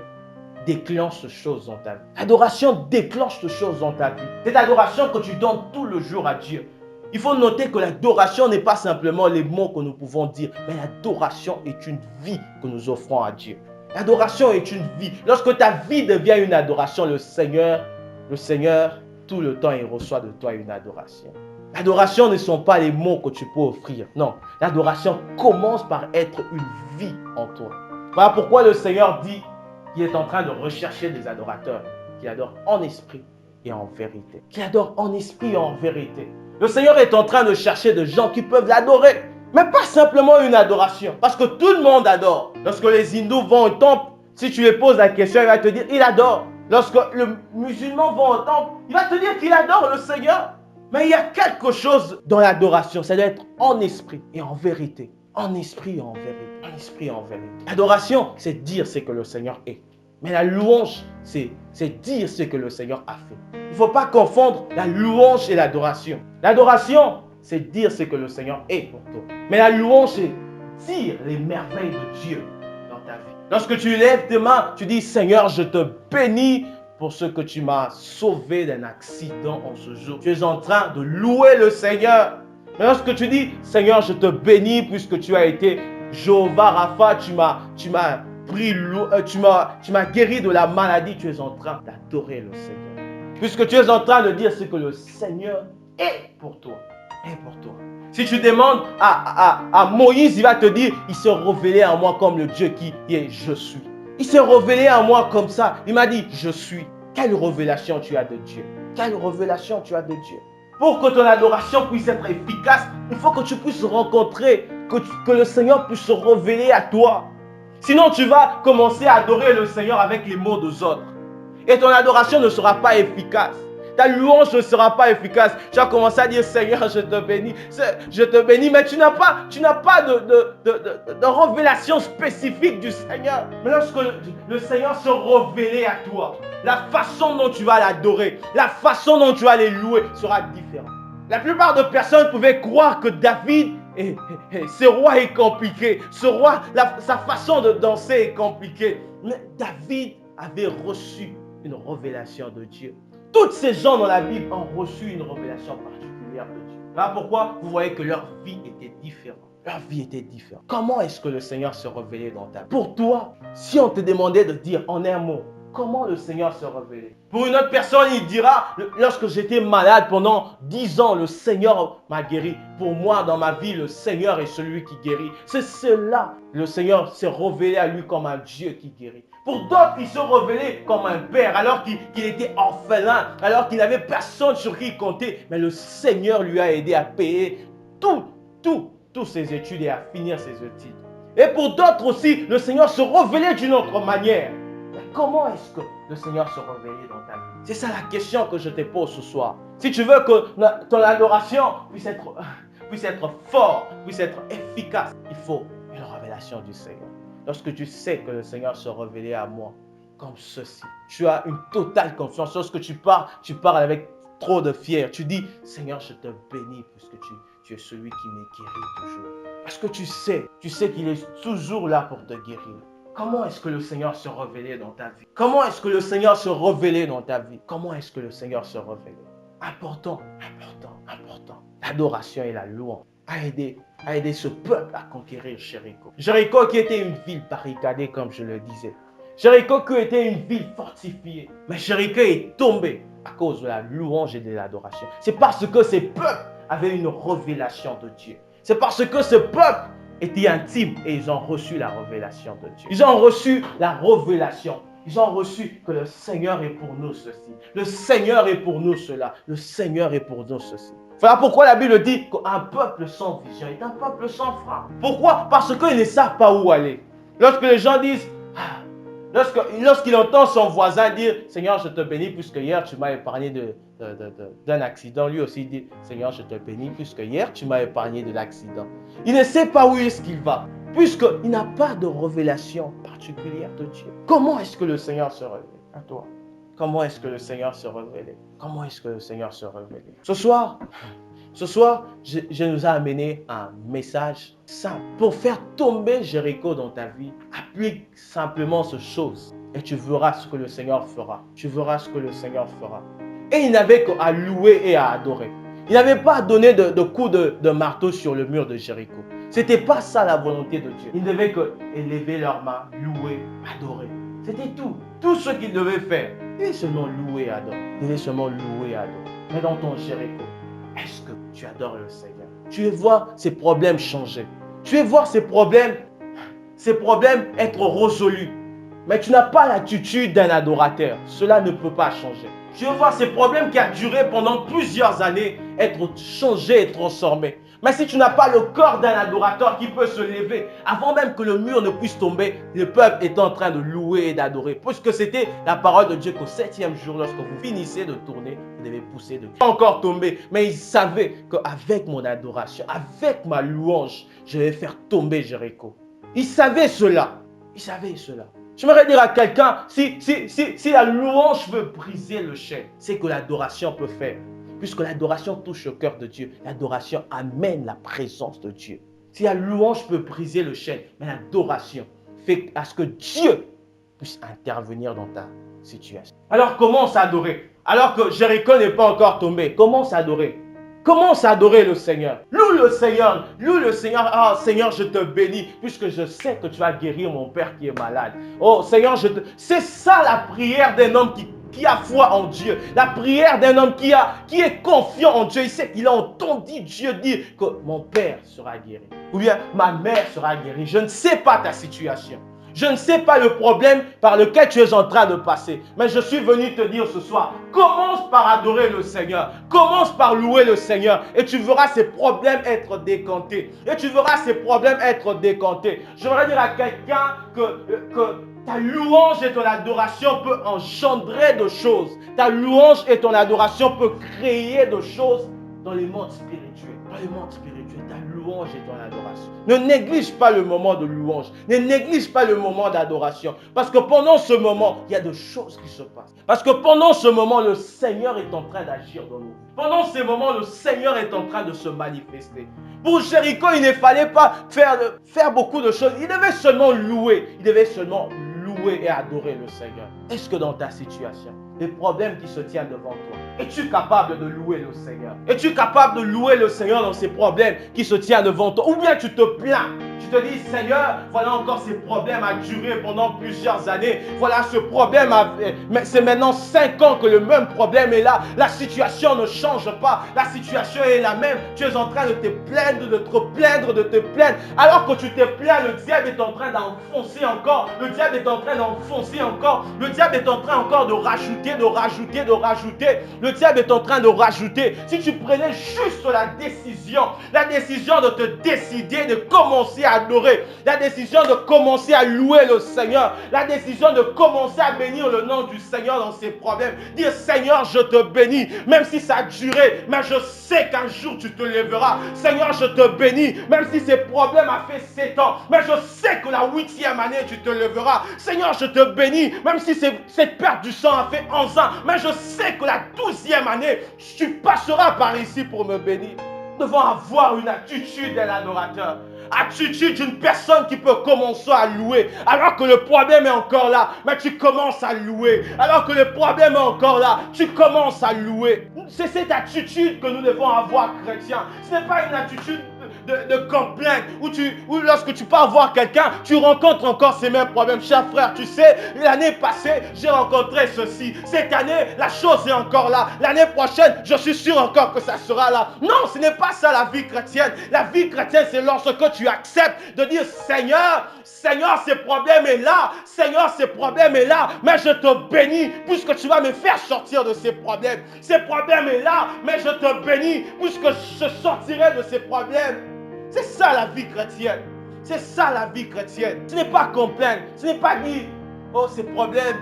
déclenche ces choses dans ta vie. L'adoration déclenche ces choses dans ta vie. Cette adoration que tu donnes tout le jour à Dieu. Il faut noter que l'adoration n'est pas simplement les mots que nous pouvons dire, mais l'adoration est une vie que nous offrons à Dieu. L'adoration est une vie. Lorsque ta vie devient une adoration, le Seigneur, tout le temps, il reçoit de toi une adoration. L'adoration ne sont pas les mots que tu peux offrir. Non, l'adoration commence par être une vie en toi. Voilà pourquoi le Seigneur dit qu'il est en train de rechercher des adorateurs qui adorent en esprit et en vérité. Qui adorent en esprit et en vérité. Le Seigneur est en train de chercher des gens qui peuvent l'adorer. Mais pas simplement une adoration. Parce que tout le monde adore. Lorsque les hindous vont au temple, si tu lui poses la question, il va te dire il adore. Lorsque le musulman va au temple, il va te dire qu'il adore le Seigneur. Mais il y a quelque chose dans l'adoration. Ça doit être en esprit et en vérité. En esprit et en vérité. En esprit et en vérité. L'adoration, c'est dire ce que le Seigneur est. Mais la louange, c'est dire ce que le Seigneur a fait. Il ne faut pas confondre la louange et l'adoration. L'adoration, c'est dire ce que le Seigneur est pour toi. Mais la louange, c'est dire les merveilles de Dieu dans ta vie. Lorsque tu lèves tes mains, tu dis, Seigneur, je te bénis pour ce que tu m'as sauvé d'un accident en ce jour. Tu es en train de louer le Seigneur. Mais lorsque tu dis, Seigneur, je te bénis puisque tu as été Jéhovah Rapha, tu m'as guéri de la maladie, tu es en train d'adorer le Seigneur. Puisque tu es en train de dire ce que le Seigneur est pour toi. Est pour toi. Si tu demandes à Moïse, il va te dire, il s'est révélé à moi comme le Dieu qui est je suis. Il s'est révélé à moi comme ça. Il m'a dit, je suis. Quelle révélation tu as de Dieu? Quelle révélation tu as de Dieu? Pour que ton adoration puisse être efficace, il faut que tu puisses rencontrer, que le Seigneur puisse se révéler à toi. Sinon, tu vas commencer à adorer le Seigneur avec les mots des autres. Et ton adoration ne sera pas efficace. Ta louange ne sera pas efficace. Tu vas commencer à dire, Seigneur, je te bénis. Je te bénis, mais tu n'as pas de révélation spécifique du Seigneur. Mais lorsque le Seigneur se révèle à toi, la façon dont tu vas l'adorer, la façon dont tu vas les louer sera différente. La plupart de personnes pouvaient croire que David, ce roi est compliqué. Ce roi, sa façon de danser est compliquée. Mais David avait reçu une révélation de Dieu. Tous ces gens dans la Bible ont reçu une révélation particulière de Dieu. Là pourquoi vous voyez que leur vie était différente. Leur vie était différente. Comment est-ce que le Seigneur se révélait dans ta vie? Pour toi, si on te demandait de dire en un mot, comment le Seigneur se révélait? Pour une autre personne, il dira, lorsque j'étais malade pendant 10 ans, le Seigneur m'a guéri. Pour moi, dans ma vie, le Seigneur est celui qui guérit. C'est cela. Le Seigneur s'est révélé à lui comme un Dieu qui guérit. Pour d'autres, il se révélait comme un père, alors qu'il était orphelin, alors qu'il n'avait personne sur qui compter. Mais le Seigneur lui a aidé à payer toutes ses études et à finir ses études. Et pour d'autres aussi, le Seigneur se révélait d'une autre manière. Mais comment est-ce que le Seigneur se révélait dans ta vie? C'est ça la question que je te pose ce soir. Si tu veux que ton adoration puisse être forte, puisse être efficace, il faut une révélation du Seigneur. Lorsque tu sais que le Seigneur se révélait à moi comme ceci, tu as une totale confiance. Lorsque tu parles avec trop de fierté. Tu dis, Seigneur, je te bénis puisque tu es celui qui me guérit toujours. Parce que tu sais qu'il est toujours là pour te guérir. Comment est-ce que le Seigneur se révélait dans ta vie? Comment est-ce que le Seigneur se révélait dans ta vie? Comment est-ce que le Seigneur se révélait? Important. L'adoration et la louange a aidé ce peuple à conquérir Jéricho. Jéricho qui était une ville barricadée, comme je le disais. Jéricho qui était une ville fortifiée. Mais Jéricho est tombé à cause de la louange et de l'adoration. C'est parce que ces peuples avaient une révélation de Dieu. C'est parce que ce peuple était intime et ils ont reçu la révélation de Dieu. Ils ont reçu la révélation. Ils ont reçu que le Seigneur est pour nous ceci. Le Seigneur est pour nous cela. Le Seigneur est pour nous ceci. Voilà pourquoi la Bible dit qu'un peuple sans vision est un peuple sans frein. Pourquoi? Parce qu'ils ne savent pas où aller. Lorsque les gens disent, lorsqu'il entend son voisin dire, Seigneur, je te bénis puisque hier tu m'as épargné d'un accident. Lui aussi dit, Seigneur, je te bénis puisque hier tu m'as épargné de l'accident. Il ne sait pas où est-ce qu'il va, puisqu'il n'a pas de révélation particulière de Dieu. Comment est-ce que le Seigneur se révèle à toi? Comment est-ce que le Seigneur se révèle? Comment est-ce que le Seigneur se révèle? Ce soir, je nous ai amené un message simple. Pour faire tomber Jéricho dans ta vie, applique simplement ces choses et tu verras ce que le Seigneur fera. Tu verras ce que le Seigneur fera. Et il n'avait qu'à louer et à adorer. Il n'avait pas donné de coups de marteau sur le mur de Jéricho. Ce n'était pas ça la volonté de Dieu. Il ne devait que élever leurs mains, louer, adorer. C'était tout. Tout ce qu'il devait faire. Il devait seulement louer et adorer. Il devait seulement louer et adorer. Mais dans ton Jéricho, est-ce que tu adores le Seigneur? Tu veux voir ces problèmes changer. Tu veux voir ces problèmes être résolus. Mais tu n'as pas l'attitude d'un adorateur. Cela ne peut pas changer. Tu veux voir ces problèmes qui ont duré pendant plusieurs années être changés et transformés. Mais si tu n'as pas le corps d'un adorateur qui peut se lever, avant même que le mur ne puisse tomber, le peuple est en train de louer et d'adorer. Puisque c'était la parole de Dieu qu'au 7e jour, lorsque vous finissez de tourner, vous devez pousser de cri. Encore tomber. Mais ils savaient qu'avec mon adoration, avec ma louange, je vais faire tomber Jéricho. Ils savaient cela. Ils savaient cela. J'aimerais dire à quelqu'un, si la louange veut briser le chêne, c'est que l'adoration peut faire. Puisque l'adoration touche le cœur de Dieu, l'adoration amène la présence de Dieu. Si la louange peut briser le chêne, mais l'adoration fait à ce que Dieu puisse intervenir dans ta situation. Alors commence à adorer. Alors que Jéricho n'est pas encore tombé, commence à adorer. Commence à adorer le Seigneur. Loue le Seigneur. Loue le Seigneur. Ah, Seigneur, je te bénis, puisque je sais que tu vas guérir mon père qui est malade. Oh, Seigneur, c'est ça la prière d'un homme qui a foi en Dieu. La prière d'un homme qui est confiant en Dieu. Il sait qu'il a entendu Dieu dire que mon père sera guéri. Ou bien ma mère sera guérie. Je ne sais pas ta situation. Je ne sais pas le problème par lequel tu es en train de passer. Mais je suis venu te dire ce soir, commence par adorer le Seigneur. Commence par louer le Seigneur. Et tu verras ces problèmes être décantés. Et tu verras ces problèmes être décantés. Je voudrais dire à quelqu'un que ta louange et ton adoration peut engendrer de choses. Ta louange et ton adoration peut créer de choses dans les mondes spirituels. Dans les mondes spirituels, ta louange et ton adoration. Ne néglige pas le moment de louange. Ne néglige pas le moment d'adoration. Parce que pendant ce moment, il y a de choses qui se passent. Parce que pendant ce moment, le Seigneur est en train d'agir dans nous. Pendant ces moments, le Seigneur est en train de se manifester. Pour Jéricho, il ne fallait pas faire beaucoup de choses. Il devait seulement louer. Il devait seulement louer et adorer le Seigneur. Est-ce que dans ta situation, les problèmes qui se tiennent devant toi, es-tu capable de louer le Seigneur? Es-tu capable de louer le Seigneur dans ces problèmes qui se tiennent devant toi? Ou bien tu te plains, tu te dis, Seigneur, voilà encore ces problèmes à durer pendant plusieurs années. Voilà ce problème, c'est maintenant 5 ans que le même problème est là. La situation ne change pas, la situation est la même. Tu es en train de te plaindre, de te plaindre, de te plaindre. Alors que tu te plains, le diable est en train d'enfoncer encore. Le diable est en train d'enfoncer encore. Le diable est en train encore de rajouter, de rajouter, de rajouter. Le diable est en train de rajouter. Si tu prenais juste la décision de te décider de commencer à adorer, la décision de commencer à louer le Seigneur, la décision de commencer à bénir le nom du Seigneur dans ses problèmes, dire Seigneur, je te bénis, même si ça a duré, mais je sais qu'un jour tu te lèveras. Seigneur, je te bénis, même si ces problèmes a fait 7 ans, mais je sais que la 8e année tu te lèveras. Seigneur, je te bénis, même si cette perte du sang a fait 11 ans, mais je sais que la 12e année, tu passeras par ici pour me bénir. Nous devons avoir une attitude d'un adorateur. Attitude d'une personne qui peut commencer à louer alors que le problème est encore là, mais tu commences à louer. Alors que le problème est encore là, tu commences à louer. C'est cette attitude que nous devons avoir, chrétiens. Ce n'est pas une attitude de complainte où lorsque tu pars voir quelqu'un, tu rencontres encore ces mêmes problèmes. Cher frère, tu sais, l'année passée, j'ai rencontré ceci. Cette année, la chose est encore là. L'année prochaine, je suis sûr encore que ça sera là. Non, ce n'est pas ça la vie chrétienne. La vie chrétienne, c'est lorsque tu acceptes de dire Seigneur, ce problème est là. Seigneur, ce problème est là. Mais je te bénis puisque tu vas me faire sortir de ces problèmes. Ce problème est là. Mais je te bénis puisque je sortirai de ces problèmes. C'est ça la vie chrétienne. C'est ça la vie chrétienne. Ce n'est pas complaindre. Ce n'est pas dire oh, ces problèmes.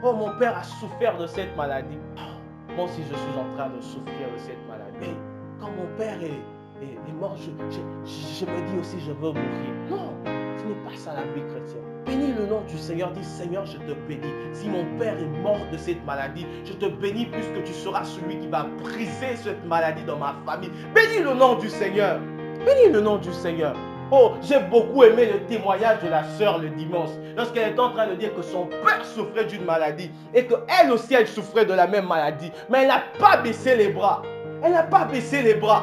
Oh, mon père a souffert de cette maladie. Oh, moi aussi, je suis en train de souffrir de cette maladie. Mais quand mon père est mort, je me dis aussi, je veux mourir. Non, ce n'est pas ça la vie chrétienne. Bénis le nom du Seigneur. Dis, Seigneur, je te bénis. Si mon père est mort de cette maladie, je te bénis puisque tu seras celui qui va briser cette maladie dans ma famille. Bénis le nom du Seigneur. Bénis le nom du Seigneur. Oh, j'ai beaucoup aimé le témoignage de la sœur le dimanche, lorsqu'elle est en train de dire que son père souffrait d'une maladie et qu'elle aussi, elle souffrait de la même maladie. Mais elle n'a pas baissé les bras. Elle n'a pas baissé les bras.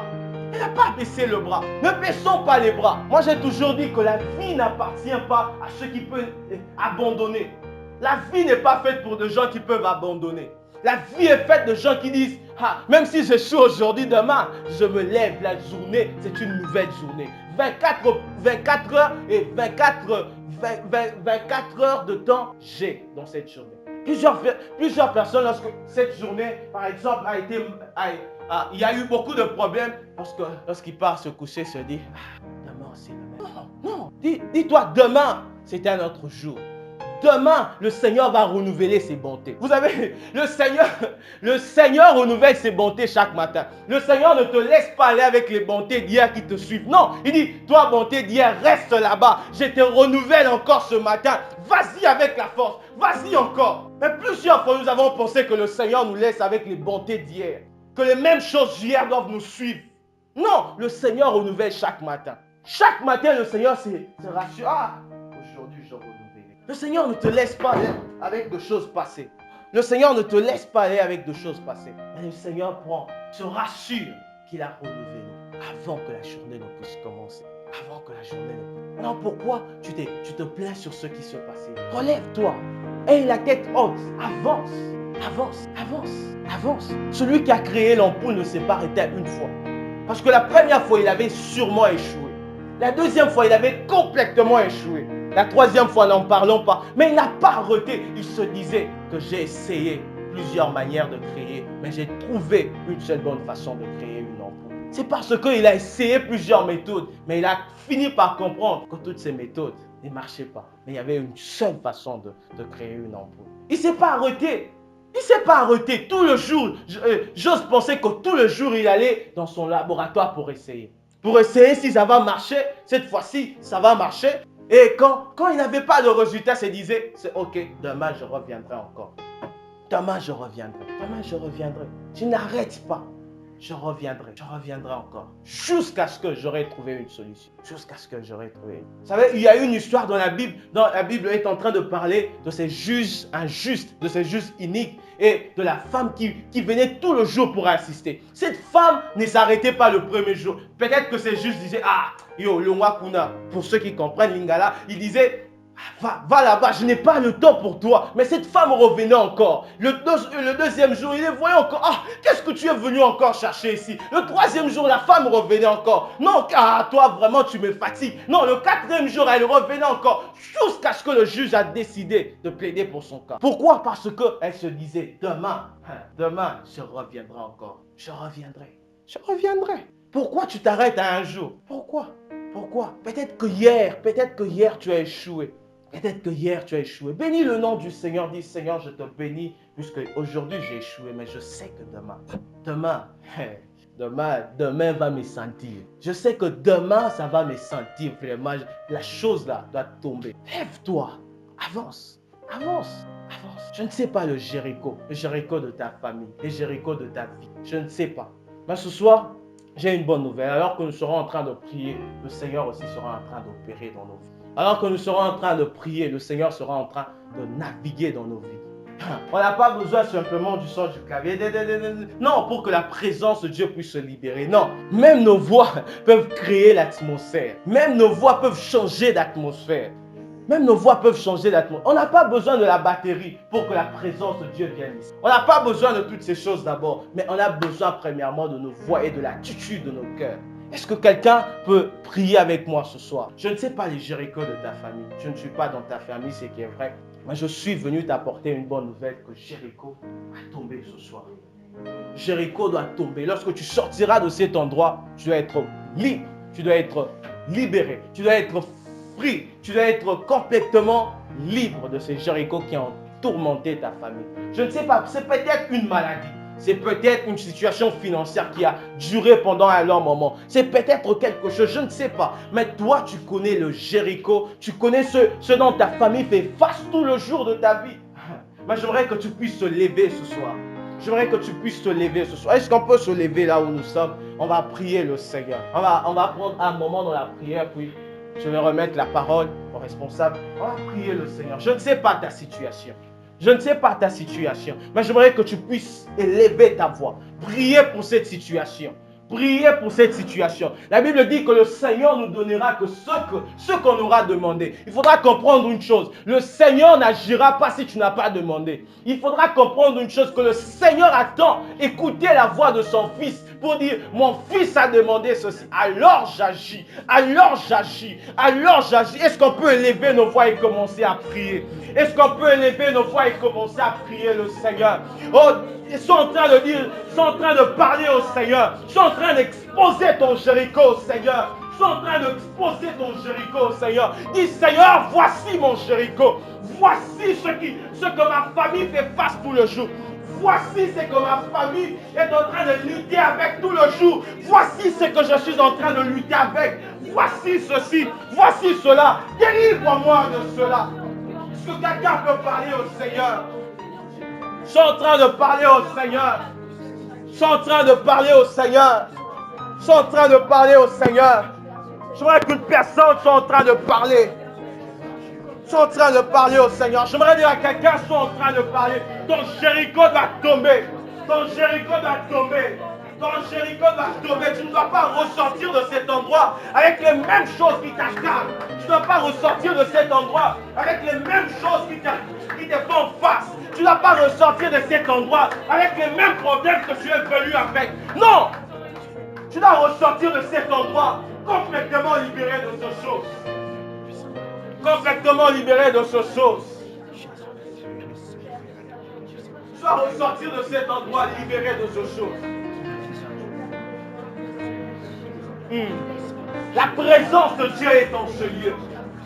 Elle n'a pas baissé le bras. Ne baissons pas les bras. Moi, j'ai toujours dit que la vie n'appartient pas à ceux qui peuvent abandonner. La vie n'est pas faite pour des gens qui peuvent abandonner. La vie est faite de gens qui disent ah, même si je suis aujourd'hui, demain, je me lève. La journée, c'est une nouvelle journée. 24 heures et 24 heures de temps, j'ai dans cette journée. Plusieurs personnes, lorsque cette journée, par exemple, il y a eu beaucoup de problèmes, lorsqu'il part se coucher, se dit ah, demain, c'est le même. Non, dis-toi, demain, c'est un autre jour. Demain, le Seigneur va renouveler ses bontés. Vous savez, le Seigneur renouvelle ses bontés chaque matin. Le Seigneur ne te laisse pas aller avec les bontés d'hier qui te suivent. Non, il dit, toi, bonté d'hier, reste là-bas. Je te renouvelle encore ce matin. Vas-y avec la force. Vas-y encore. Mais plusieurs fois, nous avons pensé que le Seigneur nous laisse avec les bontés d'hier. Que les mêmes choses d'hier doivent nous suivre. Non, le Seigneur renouvelle chaque matin. Chaque matin, le Seigneur se rassure. Ah, aujourd'hui, je renouvelle. Le Seigneur ne te laisse pas aller avec de choses passées. Le Seigneur ne te laisse pas aller avec de choses passées. Mais le Seigneur se rassure qu'il a renouvelé nous avant que la journée ne puisse commencer. Avant que la journée ne puisse. Non, pourquoi tu te plains sur ce qui se passait? Relève-toi. Aie la tête haute. Avance. Avance. Avance. Avance. Celui qui a créé l'ampoule ne s'est pas arrêté une fois. Parce que la première fois, il avait sûrement échoué. La deuxième fois, il avait complètement échoué. La troisième fois, n'en parlons pas. Mais il n'a pas arrêté. Il se disait que j'ai essayé plusieurs manières de créer, mais j'ai trouvé une seule bonne façon de créer une ampoule. C'est parce qu'il a essayé plusieurs méthodes, mais il a fini par comprendre que toutes ces méthodes ne marchaient pas. Mais il y avait une seule façon de créer une ampoule. Il ne s'est pas arrêté. Il ne s'est pas arrêté tout le jour. J'ose penser que tout le jour, il allait dans son laboratoire pour essayer. Pour essayer si ça va marcher. Cette fois-ci, ça va marcher. Et quand il n'avait pas de résultat, il se disait, c'est ok, demain je reviendrai encore. Demain je reviendrai. Demain je reviendrai. Je n'arrête pas. Je reviendrai encore. Jusqu'à ce que j'aurai trouvé une solution. Jusqu'à ce que j'aurai trouvé. Vous savez, il y a une histoire dans la Bible. La Bible est en train de parler de ces juges injustes, de ces juges iniques et de la femme qui venait tout le jour pour assister. Cette femme ne s'arrêtait pas le premier jour. Peut-être que ces juges disaient, ah, yo, le Wakuna, pour ceux qui comprennent Lingala, il disait, va là-bas, je n'ai pas le temps pour toi. Mais cette femme revenait encore. Le deuxième jour, il les voyait encore. Ah, qu'est-ce que tu es venu encore chercher ici? Le troisième jour, la femme revenait encore. Non, car toi, vraiment, tu me fatigues. Non, le quatrième jour, elle revenait encore. Jusqu'à ce que le juge a décidé de plaider pour son cas. Pourquoi? Parce qu'elle se disait, demain, je reviendrai encore. Je reviendrai. Pourquoi tu t'arrêtes à un jour? Pourquoi? Peut-être que hier, tu as échoué. Bénis le nom du Seigneur. Dis, Seigneur, je te bénis, puisque aujourd'hui j'ai échoué, mais je sais que demain va me sentir. Je sais que demain, ça va me sentir vraiment. La chose là doit tomber. Lève-toi, avance. Je ne sais pas le Jéricho de ta famille, le Jéricho de ta vie. Je ne sais pas. Mais ce soir, j'ai une bonne nouvelle. Alors que nous serons en train de prier, le Seigneur aussi sera en train d'opérer dans nos vies. Alors que nous serons en train de prier, le Seigneur sera en train de naviguer dans nos vies. On n'a pas besoin simplement du son du clavier. Non, pour que la présence de Dieu puisse se libérer. Non, même nos voix peuvent créer l'atmosphère. Même nos voix peuvent changer d'atmosphère. On n'a pas besoin de la batterie pour que la présence de Dieu vienne ici. On n'a pas besoin de toutes ces choses d'abord, mais on a besoin premièrement de nos voix et de l'attitude de nos cœurs. Est-ce que quelqu'un peut prier avec moi ce soir? Je ne sais pas les Jéricho de ta famille. Je ne suis pas dans ta famille, c'est qui est vrai. Mais je suis venu t'apporter une bonne nouvelle que Jéricho va tomber ce soir. Jéricho doit tomber. Lorsque tu sortiras de cet endroit, tu dois être libre. Tu dois être libéré. Tu dois être free. Tu dois être complètement libre de ces Jéricho qui ont tourmenté ta famille. Je ne sais pas, c'est peut-être une maladie. C'est peut-être une situation financière qui a duré pendant un long moment. C'est peut-être quelque chose, je ne sais pas. Mais toi, tu connais le Jéricho. Tu connais ce dont ta famille fait face tout le jour de ta vie. Mais j'aimerais que tu puisses te lever ce soir. Est-ce qu'on peut se lever là où nous sommes? On va prier le Seigneur. On va prendre un moment dans la prière, puis je vais remettre la parole au responsable. On va prier le Seigneur. Je ne sais pas ta situation. Mais j'aimerais que tu puisses élever ta voix. Prier pour cette situation. La Bible dit que le Seigneur nous donnera que ce qu'on aura demandé. Il faudra comprendre une chose. Le Seigneur n'agira pas si tu n'as pas demandé. Il faudra comprendre une chose, que le Seigneur attend écouter la voix de son Fils pour dire, mon Fils a demandé ceci. Alors j'agis. Est-ce qu'on peut élever nos voix et commencer à prier? Le Seigneur? Oh, ils sont en train de dire, ils sont en train de parler au Seigneur. Ils sont en train d'exposer ton Jéricho au Seigneur. Dis, Seigneur, voici mon Jéricho. Voici ce que ma famille fait face tout le jour. Voici ce que ma famille est en train de lutter avec tout le jour. Voici ce que je suis en train de lutter avec. Voici ceci, voici cela. Délivre-moi de cela. Est-ce que quelqu'un peut parler au Seigneur? Je suis en train de parler au Seigneur. J'aimerais qu'une personne soit en train de parler. Soit en train de parler au Seigneur. J'aimerais dire à quelqu'un soit en train de parler. Ton Jéricho va tomber. Ton Jéricho va tomber. Ton Jéricho va tomber. Tu ne dois pas ressortir de cet endroit avec les mêmes choses qui t'attaquent. Tu ne dois pas ressortir de cet endroit avec les mêmes choses qui te font face. Tu ne dois pas ressortir de cet endroit avec les mêmes problèmes que tu es venu avec. Non! Tu dois ressortir de cet endroit complètement libéré de ces choses. Complètement libéré de ces choses. Tu dois ressortir de cet endroit libéré de ces choses. La présence de Dieu est en ce lieu.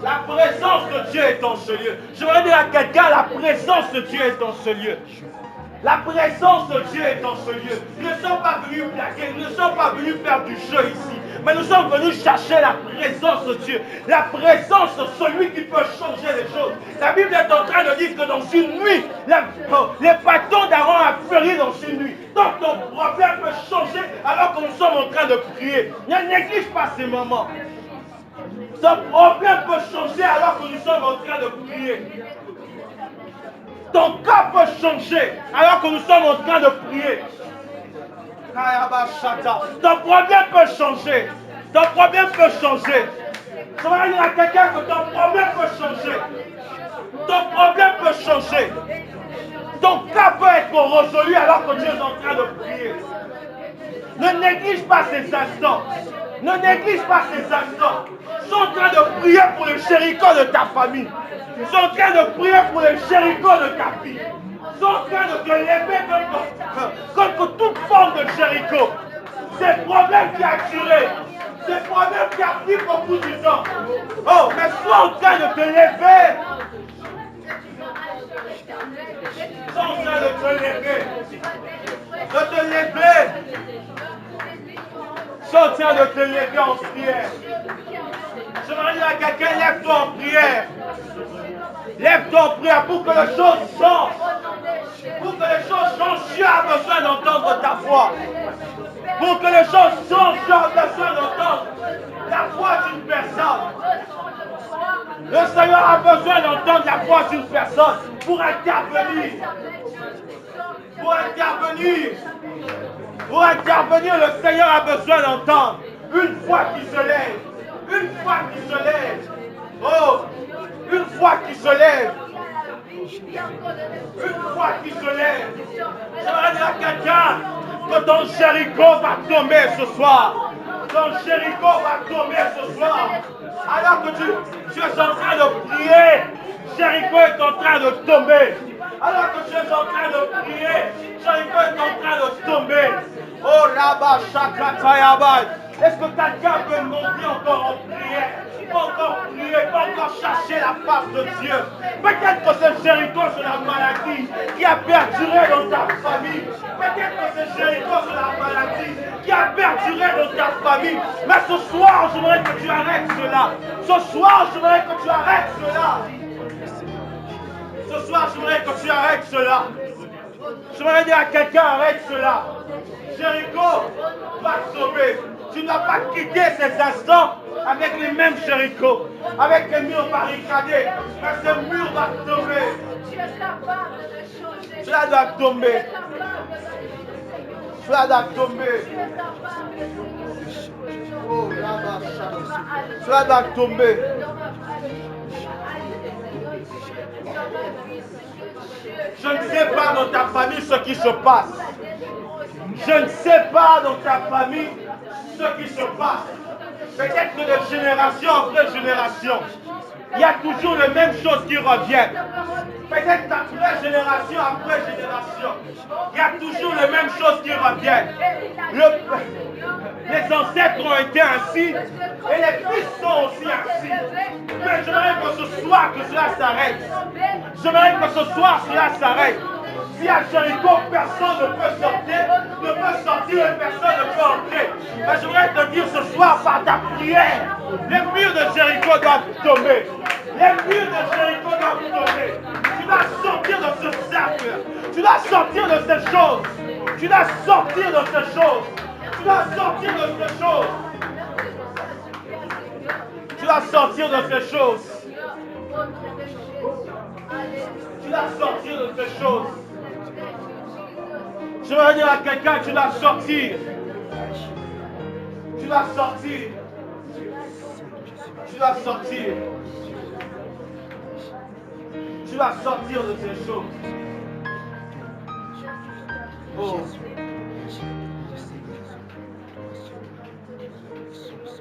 La présence de Dieu est en ce lieu. Je voudrais dire à quelqu'un, la présence de Dieu est en ce lieu. La présence de Dieu est en ce lieu. Nous ne sommes pas venus blaguer, nous ne sommes pas venus faire du jeu ici. Mais nous sommes venus chercher la présence de Dieu. La présence de celui qui peut changer les choses. La Bible est en train de dire que dans une nuit, les bâtons d'Aaron a fleuri dans une nuit. Donc ton problème peut changer alors que nous sommes en train de prier. Ne néglige pas ces moments. Ton problème peut changer alors que nous sommes en train de prier. Ton cas peut changer alors que nous sommes en train de prier. Ton problème peut changer. Ton problème peut changer. Je vais dire à quelqu'un que ton problème peut changer. Ton problème peut changer. Ton cas peut être résolu alors que tu es en train de prier. Ne néglige pas ces instants. Ne néglige pas ces instants. Ils sont en train de prier pour le Jéricho de ta famille. Ils sont en train de prier pour le Jéricho de ta vie. Ils sont en train de te lever contre toute forme de Jéricho. Ces problèmes qui a duré. Ces problèmes qui a pris beaucoup de temps. Oh, mais sois en train de te lever. Sois en train de te lever. De te lever. Sois en train de te lever en prière. Je vais dire à quelqu'un, lève-toi en prière. Lève-toi en prière pour que les choses changent. Pour que les choses changent, Dieu a besoin d'entendre ta voix. Pour que les choses changent, Dieu a besoin d'entendre la voix d'une personne. Le Seigneur a besoin d'entendre la voix d'une personne pour intervenir. Pour intervenir. Pour intervenir, le Seigneur a besoin d'entendre. Une foi qui se lève. Une foi qui se lève. Oh, une foi qui se lève. Une foi qui se lève. J'aimerais dire à quelqu'un que ton Jéricho va tomber ce soir. Ton Jéricho va tomber ce soir. Alors que tu es en train de prier, Jéricho est en train de tomber. Alors que tu es en train de prier, Jéricho est en train de tomber. Oh, Rabba Shakatayabai. Est-ce que quelqu'un peut monter encore en prière? Pas encore prier, pas encore chercher la face de Dieu. Peut-être que c'est Jéricho sur la maladie qui a perduré dans ta famille. Peut-être que c'est Jéricho sur la maladie qui a perduré dans ta famille. Mais ce soir, je voudrais que tu arrêtes cela. Ce soir, je voudrais que tu arrêtes cela. Ce soir, je voudrais que tu arrêtes cela. Je voudrais dire à quelqu'un, arrête cela. Jéricho va tomber. Tu ne dois pas quitter ces instants avec les mêmes Jéricho, avec les murs barricadés. Mais ce mur va tomber. Cela doit tomber. Cela doit tomber. Oh, cela doit tomber. Je ne sais pas dans ta famille ce qui se passe. Je ne sais pas dans ta famille ce qui se passe. Peut-être que de génération après génération, il y a toujours les mêmes choses qui reviennent. Peut-être après génération après génération, il y a toujours les mêmes choses qui reviennent. Les ancêtres ont été ainsi et les fils sont aussi ainsi. Mais j'aimerais que ce soir que cela s'arrête. J'aimerais que ce soir cela s'arrête. Si à Jéricho, personne ne peut sortir et personne ne peut entrer. Mais j'aimerais te dire ce soir par ta prière, les murs de Jéricho doivent tomber. Les murs de Jéricho doivent tomber. Tu dois sortir de ce cercle. Tu dois sortir de ces choses. Tu dois sortir de ces choses. Tu dois sortir de ces choses. dois sortir de ces choses. Tu dois sortir de ces choses. Je vais dire à quelqu'un, tu dois sortir. Tu dois sortir. Tu dois sortir. Tu dois sortir de ces choses. Oh.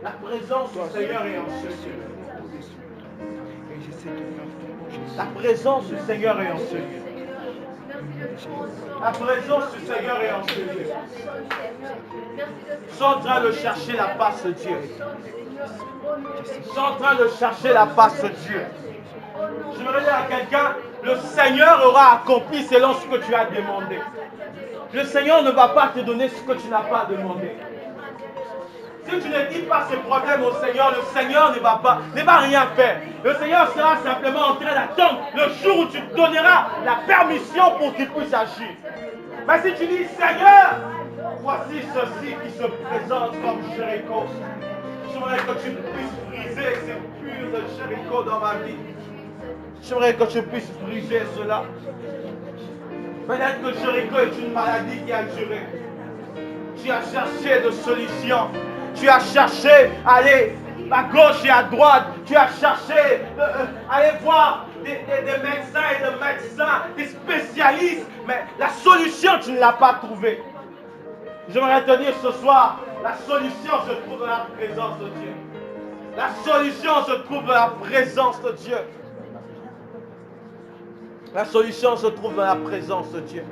La présence du Seigneur est en ce lieu. La présence du Seigneur est en ce lieu. La présence du Seigneur est en ce lieu. Ils sont en train de chercher la face de Dieu. Ils sont en train de chercher la face de Dieu. Je veux dire à quelqu'un, le Seigneur aura accompli selon ce que tu as demandé. Le Seigneur ne va pas te donner ce que tu n'as pas demandé. Si tu ne dis pas ces problèmes au Seigneur, le Seigneur ne va rien faire. Le Seigneur sera simplement en train d'attendre le jour où tu donneras la permission pour qu'il puisse agir. Mais si tu dis, Seigneur, voici ceci qui se présente comme Jéricho. J'aimerais que tu puisses briser ces murs de Jéricho dans ma vie. J'aimerais que tu puisses briser cela. Peut-être que Jéricho est une maladie qui a duré. Tu as cherché de solutions. Tu as cherché à aller à gauche et à droite. Tu as cherché à aller voir des médecins et des médecins, des spécialistes. Mais la solution, tu ne l'as pas trouvée. J'aimerais te dire ce soir, la solution se trouve dans la présence de Dieu. La solution se trouve dans la présence de Dieu. La solution se trouve dans la présence de Dieu.